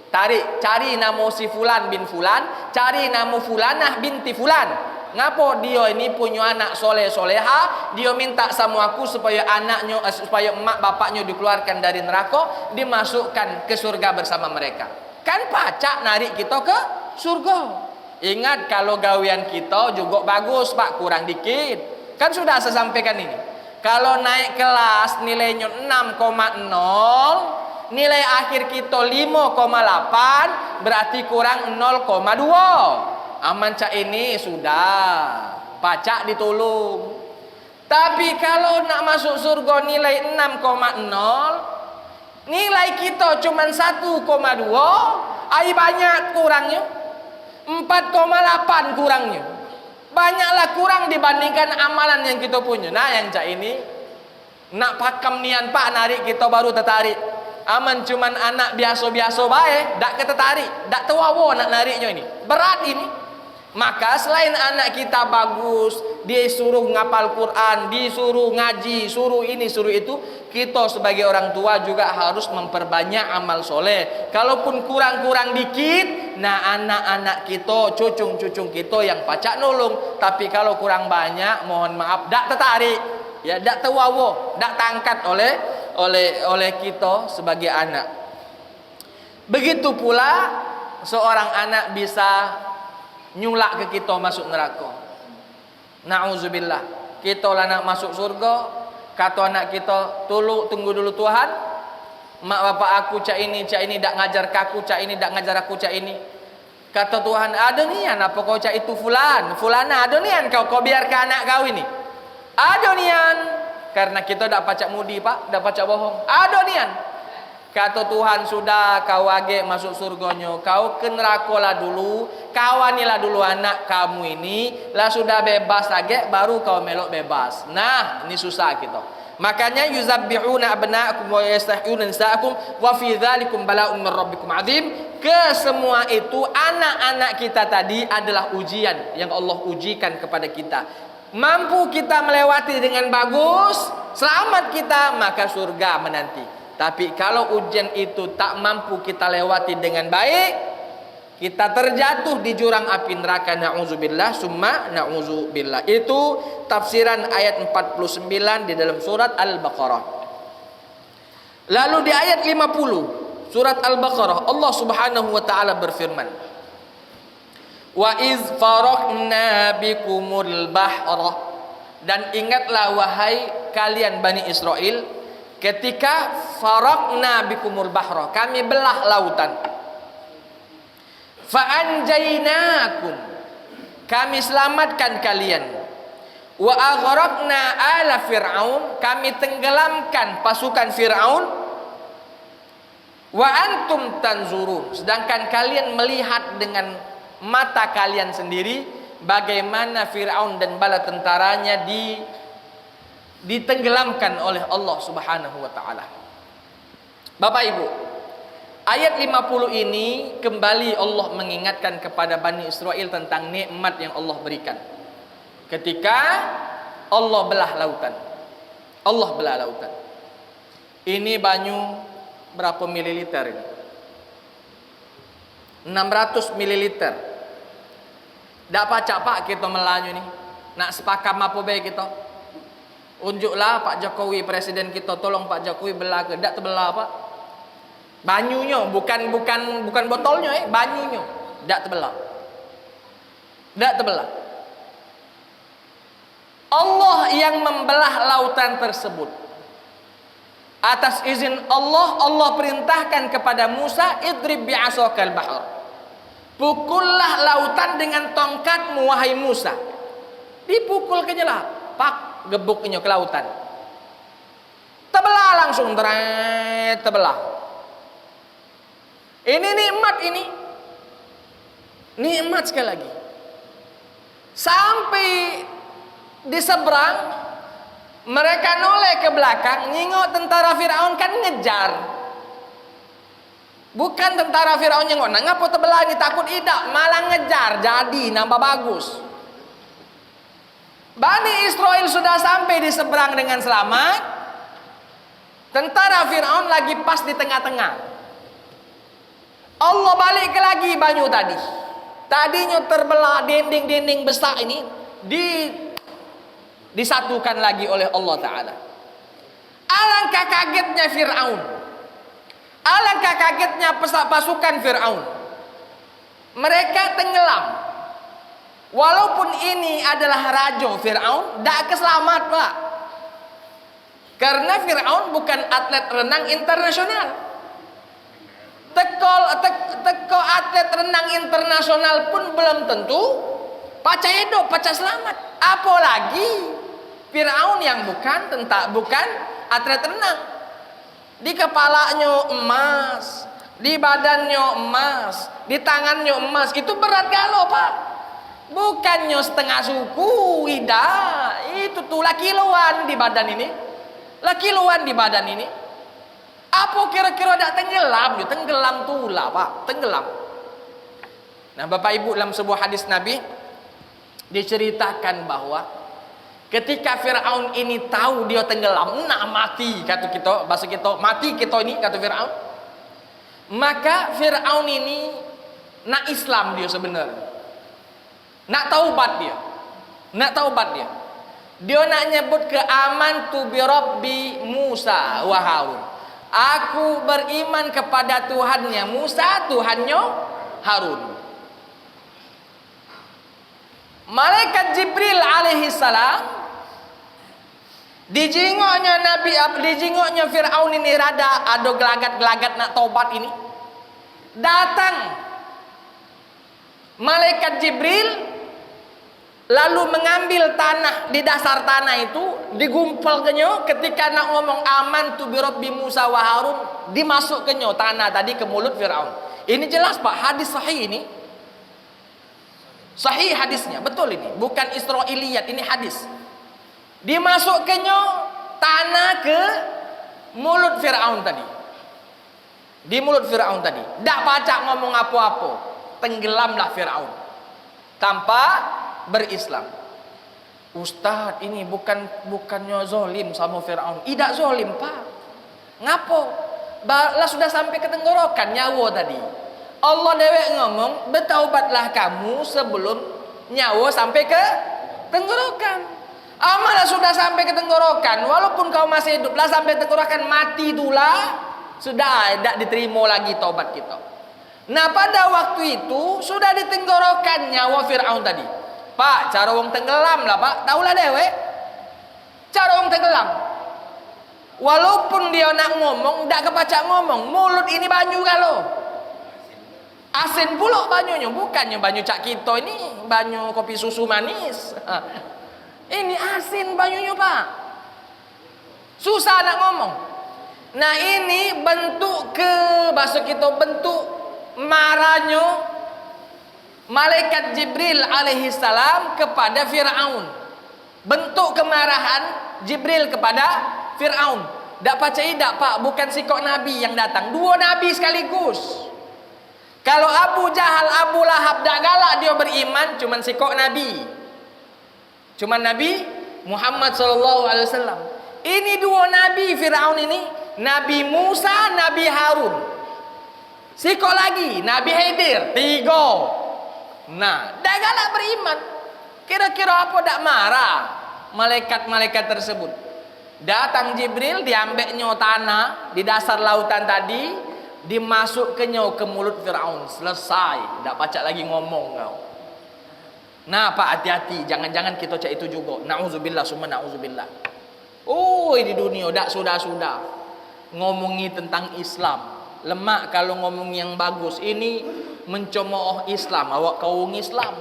Tarik, cari nama si Fulan bin Fulan, cari nama Fulanah binti Fulan. Ngapo dia ini punya anak soleh soleha, dia minta sama aku supaya anaknya, supaya emak bapaknya dikeluarkan dari neraka, dimasukkan ke surga bersama mereka. Kan pacak narik kita ke surga. Ingat kalau gawian kita juga bagus Pak, kurang dikit. Kan sudah saya sampaikan ini. Kalau naik kelas nilainya 6,0, nilai akhir kita 5,8, berarti kurang 0,2. Aman cak ini sudah pacak ditolong. Tapi kalau nak masuk surga nilai 6,0, nilai kita cuma 1,2, ai banyak kurangnya. 4,8 kurangnya. Banyaklah kurang dibandingkan amalan yang kita punya. Nah yang cak ini nak pakam nian Pak narik kita baru tertarik. Aman cuman anak biasa-biasa baik, dak ketetarik, dak tahu nak nariknya ini. Berat ini. Maka selain anak kita bagus, disuruh ngapal Quran, disuruh ngaji, suruh ini, suruh itu, kita sebagai orang tua juga harus memperbanyak amal soleh. Kalaupun kurang-kurang dikit, nah anak-anak kita, cucung-cucung kita yang pacak nolong. Tapi kalau kurang banyak, mohon maaf, dak tertarik, ya dak tahu, dak tangkat oleh kita sebagai anak. Begitu pula seorang anak bisa nyulak ke kita masuk neraka. Na'udzubillah. Kita lah nak masuk surga, kata anak kita, tunggu dulu Tuhan. Mak bapak aku cak ini dak ngajar kaku, cak ini dak ngajar aku cak ini. Kata Tuhan, ada nian apa kau cak itu fulana ada nian kau biarkan anak kau ini. Ada nian. Karena kita dak pacak mudi pak, dak pacak bohong. Ada nian. Kata Tuhan, sudah kau age masuk surganya, kau ke neraka lah dulu, kawanilah dulu anak kamu ini, lah sudah bebas age, baru kau melok bebas. Nah, ini susah kita. Makanya yuzabbihuna abna'akum wa yastahyuna nisa'akum wa fi dzalikum bala'un min rabbikum 'adzim. Kesemua itu anak-anak kita tadi adalah ujian yang Allah ujikan kepada kita. Mampu kita melewati dengan bagus, selamat kita, maka surga menanti. Tapi kalau ujian itu tak mampu kita lewati dengan baik, kita terjatuh di jurang api neraka, na'udzubillah summa na'udzubillah. Itu tafsiran ayat 49 di dalam surat Al-Baqarah. Lalu di ayat 50 surat Al-Baqarah, Allah Subhanahu wa taala berfirman, wa iz faraqna bikumul bahra, dan ingatlah wahai kalian Bani Israel, ketika faraqna bikumul bahra, kami belah lautan. Fa'anjainakum, kami selamatkan kalian. Wa aghraqna ala fir'aun, kami tenggelamkan pasukan Fir'aun. Wa antum tanzurun, sedangkan kalian melihat dengan mata kalian sendiri bagaimana Fir'aun dan bala tentaranya ditenggelamkan oleh Allah Subhanahu wa taala. Bapak Ibu, ayat 50 ini kembali Allah mengingatkan kepada Bani Israel tentang nikmat yang Allah berikan. Ketika Allah belah lautan. Allah belah lautan. Ini banyu berapa mililiter ini? 600 mililiter. Dak pacak pak kita melanyu ni. Nak sepakam apa baik kita? Unjuklah Pak Jokowi presiden kita, tolong Pak Jokowi belah ke, dak terbelah pak. Banyunya, bukan botolnya, banyunya dak terbelah. Dak terbelah. Allah yang membelah lautan tersebut. Atas izin Allah, Allah perintahkan kepada Musa, idrib bi'asakal bahr. Pukullah lautan dengan tongkatmu wahai Musa. Dipukul ke jelah, pak, gebuknya ke lautan. Terbelah langsung, terbelah. Ini nikmat ini. Nikmat sekali lagi. Sampai di seberang, mereka noleh ke belakang, nyingok tentara Fir'aun kan ngejar. Bukan tentara Fir'aun nyingok, nah ngapa terbelah ini takut idak, malah ngejar, jadi nambah bagus. Bani Israel sudah sampai di seberang dengan selamat. Tentara Fir'aun lagi pas di tengah-tengah. Allah balik ke lagi banyu tadi. Tadinya terbelah dinding-dinding besar ini disatukan lagi oleh Allah Ta'ala. Alangkah kagetnya Fir'aun. Alangkah kagetnya pasukan Fir'aun. Mereka tenggelam. Walaupun ini adalah raja Fir'aun, tak keselamat pak. Karena Fir'aun bukan atlet renang internasional. Teko atlet renang internasional pun belum tentu paca hidup, paca selamat. Apalagi Fir'aun yang bukan atlet renang. Di kepalanya emas, di badannya emas, di tangannya emas. Itu berat galau pak. Bukannya setengah suku, tidak. Itu tuh lah kiloan di badan ini. Lah kiloan di badan ini. Apa kira-kira tak tenggelam? Tenggelam tuh lah pak, tenggelam. Nah Bapak Ibu, dalam sebuah hadis Nabi diceritakan bahwa ketika Fir'aun ini tahu dia tenggelam, nak mati kata kita, bahasa kita, mati kita ini kata Fir'aun. Maka Fir'aun ini nak Islam dia sebenarnya. Nak taubat dia. Nak taubat dia. Dia nak nyebut ke amantu bi rabbi Musa wa Harun. Aku beriman kepada Tuhannya Musa, Tuhannya Harun. Malaikat Jibril alaihi salam dijingoknya Fir'aun ini rada ada gelagat-gelagat nak tobat ini. Datang Malaikat Jibril lalu mengambil tanah di dasar tanah itu, digumpalkannya ketika nak ngomong aman tu bi Rabbi Musa wa Harun, dimasukkannya tanah tadi ke mulut Fir'aun. Ini jelas Pak, hadis sahih ini. Sahih hadisnya, betul ini. Bukan Israiliyat, ini hadis. Dimasukkannya tanah ke mulut Fir'aun tadi. Di mulut Fir'aun tadi. Tak pacak ngomong apa-apa. Tenggelamlah Fir'aun. Tanpa berislam. Ustaz, ini bukannya zolim sama Fir'aun. Tidak zolim Pak. Ngapo? Lah sudah sampai ke tenggorokan nyawa tadi. Allah dewek ngomong, bertaubatlah kamu sebelum nyawa sampai ke tenggorokan. Amalah sudah sampai ke tenggorokan, walaupun kau masih hidup lah sampai tenggorokan, mati itulah sudah tidak diterima lagi taubat kita. Nah pada waktu itu sudah di tenggorokan nyawa Fir'aun tadi. Pak, cara wong tenggelam lah Pak, taulah dewek. Cara wong tenggelam. Walaupun dia nak ngomong, tidak kepacak ngomong, mulut ini banyu kalau. Asin pula banyunya, bukannya banyu cak kita ini banyu kopi susu manis. Ini asin banyunya Pak. Susah nak ngomong. Nah ini bentuk bahasa kita bentuk marahnya Malaikat Jibril alaihi salam kepada Fir'aun. Bentuk kemarahan Jibril kepada Fir'aun. Tak percaya tak Pak, bukan sikok Nabi yang datang, dua Nabi sekaligus. Kalau Abu Jahal, Abu Lahab dak galak dia beriman, cuman sikok Nabi. Cuman Nabi Muhammad sallallahu alaihi wasallam. Ini dua nabi Firaun ini, Nabi Musa, Nabi Harun. Sikok lagi Nabi Khidir, tiga. Nah, dak galak beriman. Kira-kira apa dak marah malaikat-malaikat tersebut? Datang Jibril, diambilnya tanah di dasar lautan tadi, dimasukkannya ke mulut Fir'aun. Selesai, tak pacak lagi ngomong kau. Nah Pak, hati-hati, jangan-jangan kita cak itu juga. Na'udzubillah summa na'udzubillah. Oh di dunia dak sudah-sudah ngomongi tentang Islam. Lemak kalau ngomong yang bagus. Ini mencemooh Islam. Awak kaum Islam.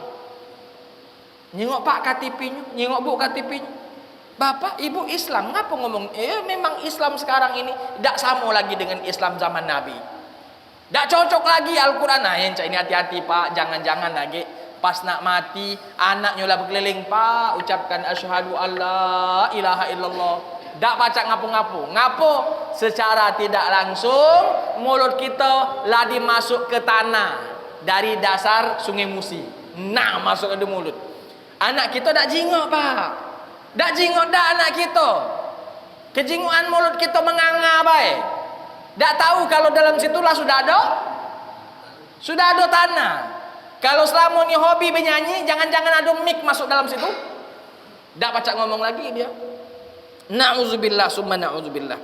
Nyengok Pak KTP-nya, nyengok Bu KTP-nya. Bapak, Ibu Islam, ngapa ngomong? Memang Islam sekarang ini tidak sama lagi dengan Islam zaman Nabi. Tidak cocok lagi Al-Quran. Nah, yang ini hati-hati Pak, jangan-jangan lagi pas nak mati, anaknya lah berkeliling, Pak, ucapkan asyhadu alla ilaha illallah. Tak pacak ngapu-ngapu. Ngapu? Secara tidak langsung, mulut kita lah dimasuk ke tanah dari dasar Sungai Musi. Nah, masuk ke mulut. Anak kita tak jingok Pak. Tak jingok dah anak kita. Kejinguan mulut kita menganga baik. Tak tahu kalau dalam situlah sudah ada tanah. Kalau selama ni hobi bernyanyi, jangan-jangan ada mic masuk dalam situ. Tak pacak ngomong lagi dia. Na'udzubillah summa na'udzubillah.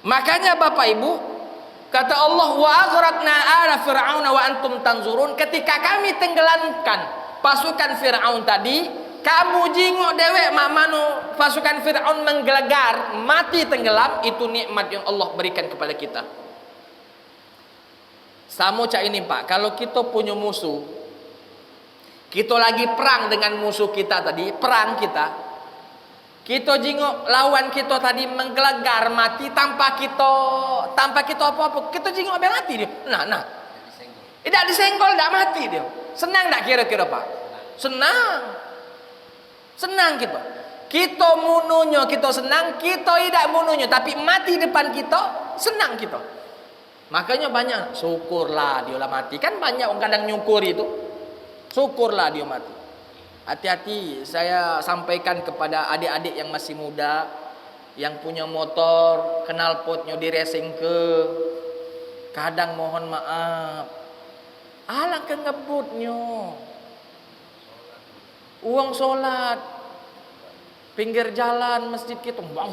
Makanya Bapak Ibu, kata Allah, wa aghraqna ala fir'auna wa antum tanzurun. Ketika kami tenggelamkan pasukan Fir'aun tadi, kamu jingok dewek mak mano pasukan Fir'aun menggelegar, mati tenggelam. Itu nikmat yang Allah berikan kepada kita. Sama cak ini Pak, kalau kita punya musuh, kita lagi perang dengan musuh kita tadi, perang kita jingok lawan kita tadi menggelegar mati tanpa kita apa-apa, kita jingok biar mati dia. Nah, tidak disenggol, tidak mati dia. Senang tak kira-kira Pak? Senang kita. Kita mununya kita senang, kita tidak mununya tapi mati depan kita, senang kita. Makanya banyak syukurlah dia lah mati. Kan banyak orang kadang nyukur itu. Syukurlah dia mati. Hati-hati, saya sampaikan kepada adik-adik yang masih muda, yang punya motor, knalpotnya diracing kadang mohon maaf, alangkah ngebutnya. Uang sholat pinggir jalan masjid kita bang.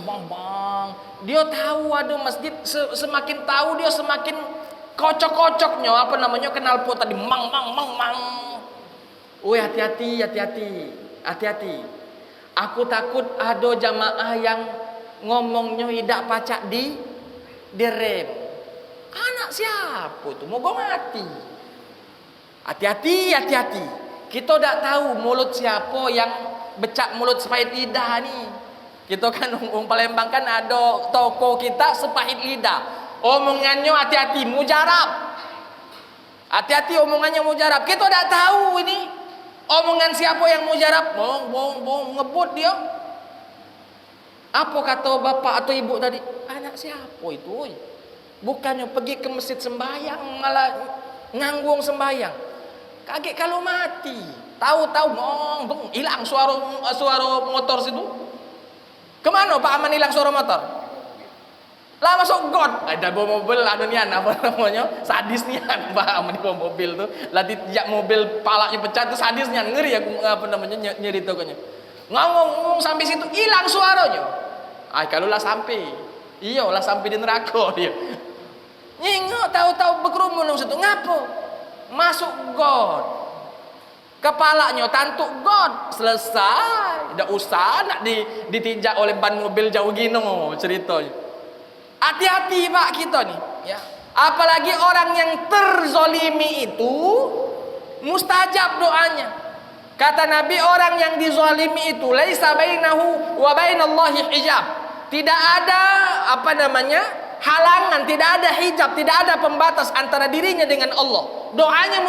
Dia tahu ada masjid, semakin tahu dia semakin kocok-kocoknya knalpot tadi mang. Woi, hati-hati. Aku takut ada jamaah yang ngomongnya tidak pacak di rem. Anak siapa itu? Moga mati. Hati-hati. Kita tidak tahu mulut siapa yang becak mulut sepahit lidah nih. Kita kan Palembang kan ada toko kita sepahit lidah. Omongannya hati-hati, mujarab. Hati-hati omongannya mujarab. Kita tidak tahu ini omongan siapa yang mujarab. Bohong, ngebut dia. Apa kata bapak atau ibu tadi? Anak siapa itu? Woy? Bukannya pergi ke masjid sembahyang, malah nganggung sembahyang. Kaget kalau mati. Tahu-tahu hilang suara motor situ. Kemana Pak Aman hilang suara motor? Lah masuk got. Ada bawa mobil, ada nian apa namanya? Sadis nian Pak Aman bawa mobil tuh. Lah dijak mobil palanya pecah tuh sadis nian. Ngeri aku apa namanya nyeri tokonya. Ngomong sampai situ hilang suaranya. Kalau lah sampai. Iya lah sampai di neraka dia. Nyingok tahu-tahu berkerumun nang situ. Ngapo? Masuk got. Kepalanya tantuk got, selesai. Tidak usah nak ditinjak oleh ban mobil jauh gini ceritanya. Hati-hati Pak kita nih, ya. Apalagi orang yang terzolimi itu mustajab doanya. Kata Nabi, orang yang dizolimi itu laisa bainahu wa bainallahi hijab. Tidak ada halangan, tidak ada hijab, tidak ada pembatas antara dirinya dengan Allah. Doanya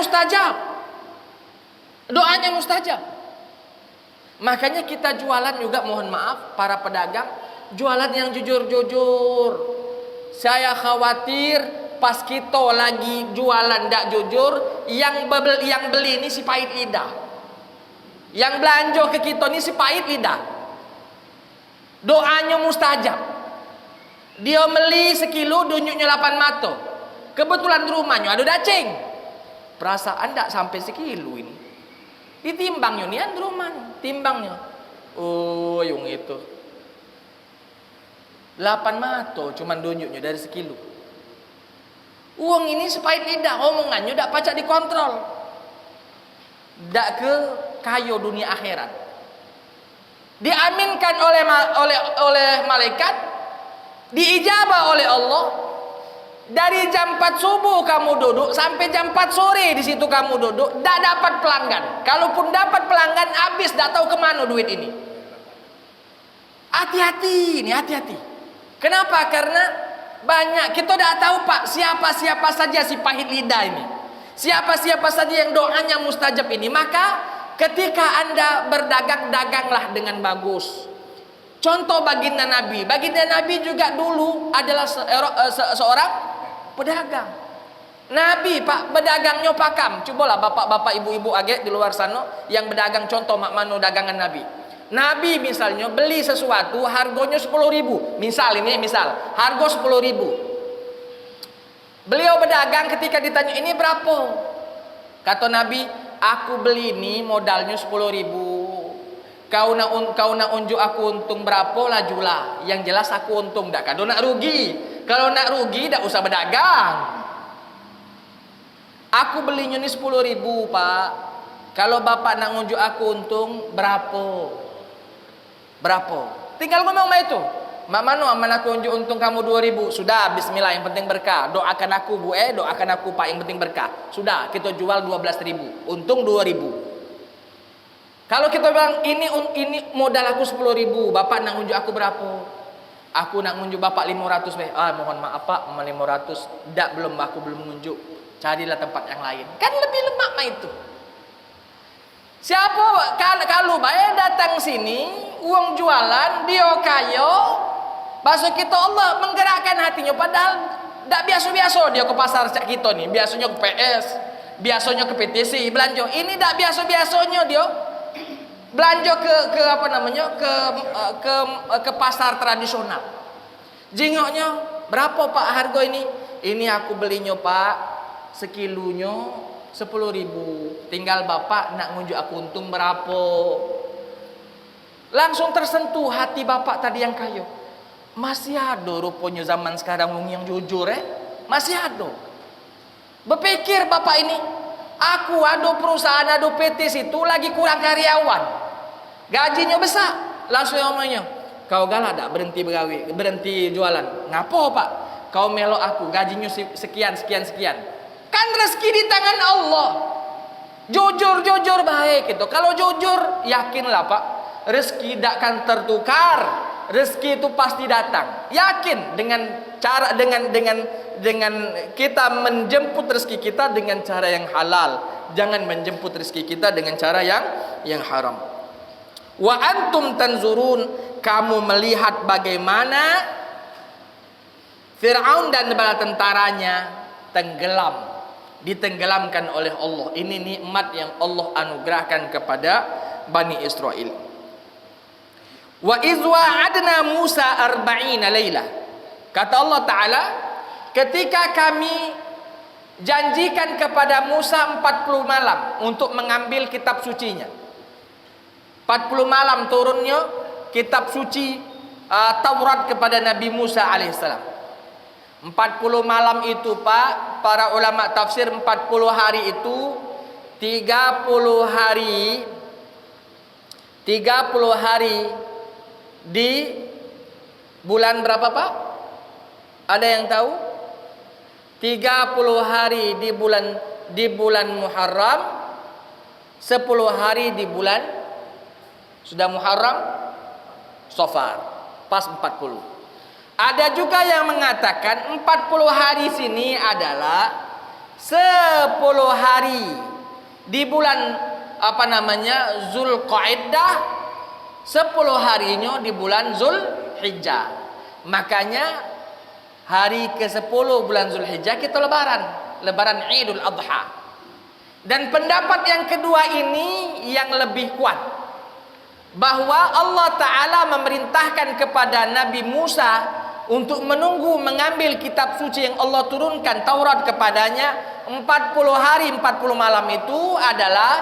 mustajab. Makanya kita jualan juga, mohon maaf para pedagang, jualan yang jujur-jujur. Saya khawatir pas kita lagi jualan tidak jujur, yang beli ini si pahit lidah. Yang belanja ke kita ini si pahit lidah. Doanya mustajab. Dia beli sekilo, dunyuknya 8 mato. Kebetulan di rumahnya ada dacing. Perasaan tidak sampai sekilo ini. Ditimbangnya nih di rumah, timbangnya. Oh, yang itu 8 mato cuman dunyuknya dari sekilo. Uang ini sepahit lidah, omongannya tidak pacak dikontrol. Tidak ke kayo dunia akhirat. Diaminkan oleh malaikat, diijabah oleh Allah. Dari jam 4 subuh kamu duduk sampai jam 4 sore di situ kamu duduk, tidak dapat pelanggan. Kalaupun dapat pelanggan, habis, tidak tahu kemana duit ini. Hati-hati. Kenapa? Karena banyak kita tidak tahu Pak siapa saja si pahit lidah ini. Siapa saja yang doanya mustajab ini. Maka ketika Anda berdagang, daganglah dengan bagus. Contoh baginda Nabi. Baginda Nabi juga dulu adalah seorang pedagang. Nabi Pak bedagangnya pakam. Cobalah bapak-bapak ibu-ibu agak di luar sana yang berdagang, contoh mak mano dagangan Nabi. Nabi misalnya beli sesuatu harganya 10.000. Misal harga 10.000. Beliau berdagang, ketika ditanya ini berapa? Kata Nabi, aku beli ini modalnya 10.000. Kau nak unjuk aku untung berapa lah jula. Yang jelas aku untung, tak kado nak rugi. Kalau nak rugi tak usah berdagang. Aku belinya ni 10.000 Pak. Kalau bapak nak unjuk aku untung berapa? Tinggal ngomong sama itu. Mak mano aman aku unjuk untung kamu 2.000. Sudah, bismillah, yang penting berkah. Doakan aku Bu, doakan aku Pak, yang penting berkah. Sudah, kita jual 12.000. Untung 2.000. Kalau kita bilang ini modal aku 10.000, bapak nak unjuk aku berapa? Aku nak ngunjuk bapak 500 mohon maaf Pak, 500 aku belum ngunjuk. Carilah tempat yang lain. Kan lebih lemak mah itu. Siapa kalau bayar datang sini, uang jualan, dia kayo, bahasa kita Allah menggerakkan hatinya, padahal tidak biasa-biasa dia ke pasar cak kita nih. Biasanya ke PS, biasanya ke PTC belanja. Ini tidak biasa-biasanya dia belanja ke pasar tradisional. Jingoknya berapa Pak harga ini? Ini aku belinya Pak sekilonya 10.000. Tinggal bapak nak ngunjuk aku untung berapa? Langsung tersentuh hati bapak tadi yang kayo. Masih ada rupanya zaman sekarang yang jujur Masih ada. Berpikir bapak ini, Aku ada perusahaan, ada PT situ lagi kurang karyawan, gajinya besar. Langsung omongnya, kau galak tak berhenti begawi, berhenti jualan? Ngapo pak? Kau melok aku, gajinya sekian sekian sekian. Kan rezeki di tangan Allah. Jujur baik itu. Kalau jujur, yakinlah pak, rezeki tidak akan tertukar. Rezeki itu pasti datang. Yakin dengan cara dengan kita menjemput rezeki kita dengan cara yang halal. Jangan menjemput rezeki kita dengan cara yang haram. Wa antum tanzurun, kamu melihat bagaimana Fir'aun dan bala tentaranya ditenggelamkan oleh Allah. Ini nikmat yang Allah anugerahkan kepada Bani Israel. Wa iz wa'adna Musa 40 laila. Kata Allah Ta'ala, ketika kami janjikan kepada Musa 40 malam untuk mengambil kitab sucinya. 40 malam turunnya kitab suci Taurat kepada Nabi Musa alaihissalam. 40 malam itu pak, para ulama tafsir 40 hari itu 30 hari di bulan berapa pak? Ada yang tahu? 30 hari di bulan Muharram, 10 hari di bulan sudah Muharram, Safar, pas 40. Ada juga yang mengatakan 40 hari sini adalah 10 hari di bulan Zulqa'dah, 10 harinya di bulan Zulhijjah. Makanya hari ke-10 bulan Zulhijjah kita lebaran Idul Adha. Dan pendapat yang kedua ini yang lebih kuat, bahwa Allah Ta'ala memerintahkan kepada Nabi Musa untuk menunggu mengambil kitab suci yang Allah turunkan Taurat kepadanya. 40 hari 40 malam itu adalah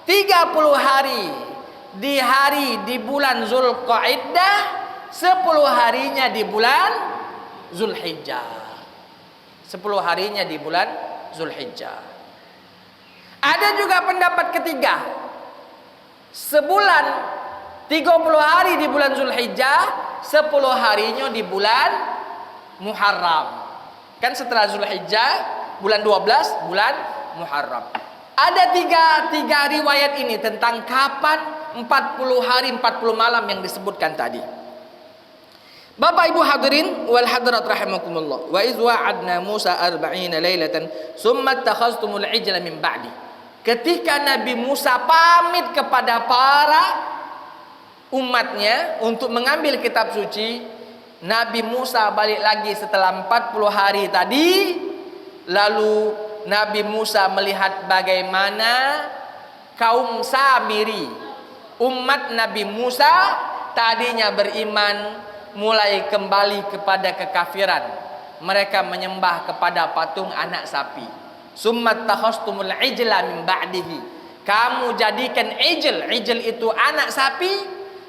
30 hari di bulan Zulqa'dah, 10 harinya di bulan Zulhijjah. 10 harinya di bulan Zulhijjah. Ada juga pendapat ketiga, sebulan 30 hari di bulan Zulhijjah, 10 harinya di bulan Muharram. Kan setelah Zulhijjah bulan 12 bulan Muharram. Ada tiga riwayat ini tentang kapan 40 hari 40 malam yang disebutkan tadi. Bapak Ibu hadirin wal hadirat rahimakumullah. Wa iz wa'adna Musa 40 lailatan summa takhaztumul ijla min ba'di. Ketika Nabi Musa pamit kepada para umatnya untuk mengambil kitab suci, Nabi Musa balik lagi setelah 40 hari tadi. Lalu Nabi Musa melihat bagaimana kaum Samiri, umat Nabi Musa tadinya beriman, mulai kembali kepada kekafiran. Mereka menyembah kepada patung anak sapi. Summat takhastumul ijla min ba'dihi. Kamu jadikan ijl itu anak sapi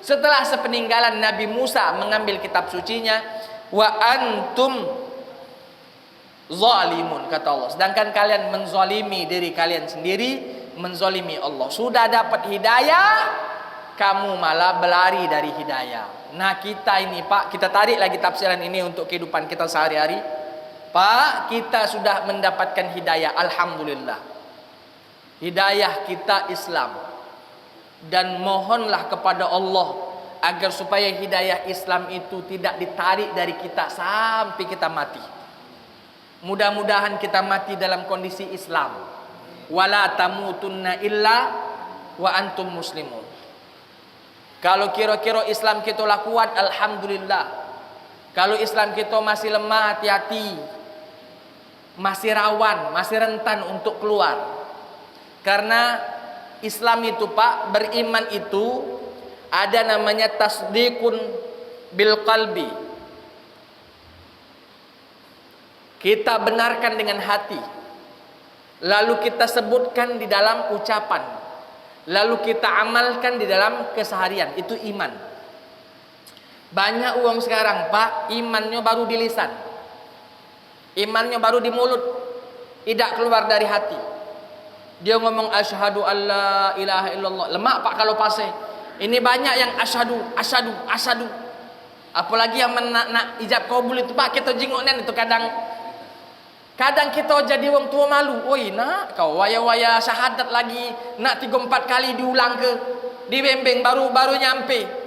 setelah sepeninggalan Nabi Musa mengambil kitab sucinya. Wa antum zalimun, kata Allah. Sedangkan kalian menzalimi diri kalian sendiri, menzalimi Allah. Sudah dapat hidayah, kamu malah berlari dari hidayah. Nah kita ini Pak, kita tarik lagi tafsiran ini untuk kehidupan kita sehari-hari. Pak, kita sudah mendapatkan hidayah, alhamdulillah. Hidayah kita Islam. Dan mohonlah kepada Allah agar supaya hidayah Islam itu tidak ditarik dari kita sampai kita mati. Mudah-mudahan kita mati dalam kondisi Islam. Wala tamutunna illa wa antum muslimun. Kalau kira-kira Islam kita lah kuat, alhamdulillah. Kalau Islam kita masih lemah, hati-hati. Masih rawan, masih rentan untuk keluar. Karena Islam itu Pak, beriman itu ada namanya tasdikun bil qalbi. Kita benarkan dengan hati, lalu kita sebutkan di dalam ucapan, lalu kita amalkan di dalam keseharian. Itu iman. Banyak uang sekarang Pak, imannya baru di lisan, imannya baru di mulut, tidak keluar dari hati. Dia ngomong asyhadu alla ilaha illallah. Lemak Pak kalau pasai. Ini banyak yang asyhadu. Apalagi yang nak ijab kabul itu Pak, kita jengoknya itu kadang kita jadi wong tua malu. Oi nak, kau waya-waya syahadat lagi nak 3-4 kali diulang ke dibembeng baru nyampe.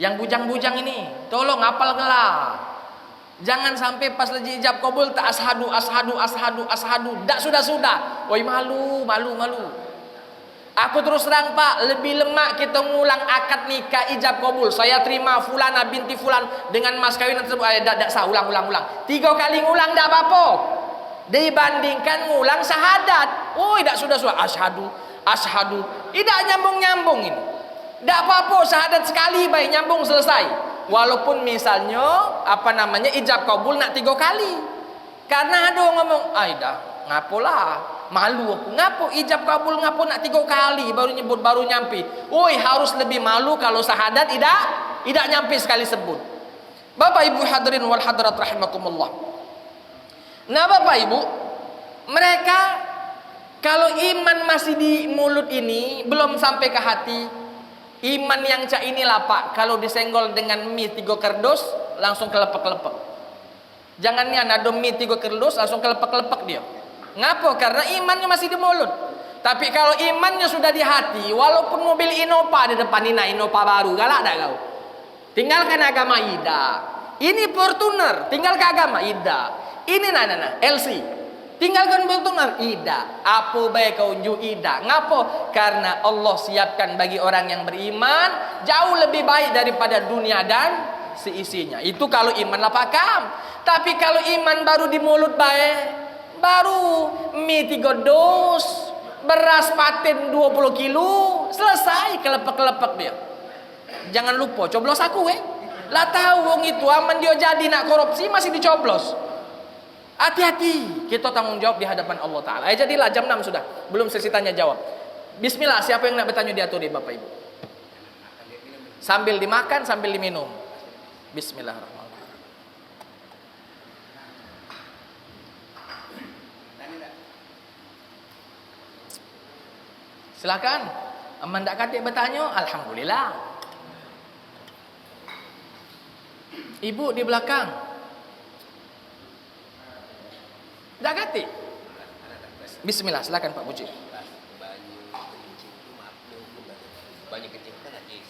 Yang bujang-bujang ini, tolong hafal gelar. Jangan sampai pas lagi ijab kabul tak ashadu. Dak sudah. Oi malu. Aku terus terang Pak, lebih lemak kita ngulang akad nikah ijab kabul. Saya terima fulana binti fulan dengan mas kawinan tersebut. Tak sah, ulang. 3 kali ngulang tak apa-apa. Dibandingkan ngulang syahadat. Oh, tak sudah. Asyhadu. Tidak nyambung ini. Tak apa-apa, syahadat sekali baik nyambung selesai. Walaupun misalnya ijab kabul nak 3 kali. Karena ada ngomong, dah ngapolah. Malu aku. Ngapo ijab kabul ngapo nak 3 kali baru nyampe. Oi, harus lebih malu kalau syahadat tidak nyampe sekali sebut. Bapak Ibu hadirin wal hadirat rahimakumullah. Nah, Bapak Ibu, mereka kalau iman masih di mulut ini belum sampai ke hati, iman yang cak inilah Pak, kalau disenggol dengan mie 3 kerdus langsung kelepek-kelepek. Jangan nih ada mie 3 kerdus langsung kelepek-kelepek dia. Ngapa? Karena imannya masih di mulut. Tapi kalau imannya sudah di hati, walaupun mobil Innova di depan ini Innova baru, galak dah kau. Tinggalkan agama Ida. Ini Fortuner, tinggalkan agama Ida. Ini LC. Tinggalkan Fortuner Ida. Apa baik kau unjuk Ida? Ngapa? Karena Allah siapkan bagi orang yang beriman jauh lebih baik daripada dunia dan seisinya. Itu kalau iman lah pakam. Tapi kalau iman baru di mulut baik, baru mie 3 dos, beras paten 20 kilo, selesai kelepek-kelepek dia. Jangan lupa coblos aku lah tahu wong itu aman dia jadi nak korupsi masih dicoblos. Hati-hati, kita tanggung jawab di hadapan Allah Ta'ala. Jadilah jam 6 sudah, belum sesi tanya jawab. Bismillah, siapa yang nak bertanya diatur Bapak Ibu? Sambil dimakan, sambil diminum. Bismillahirrahmanirrahim. Silakan. Aman tak katik bertanya? Alhamdulillah. Ibu di belakang. Tak katik? Bismillah, silakan Pak Puji.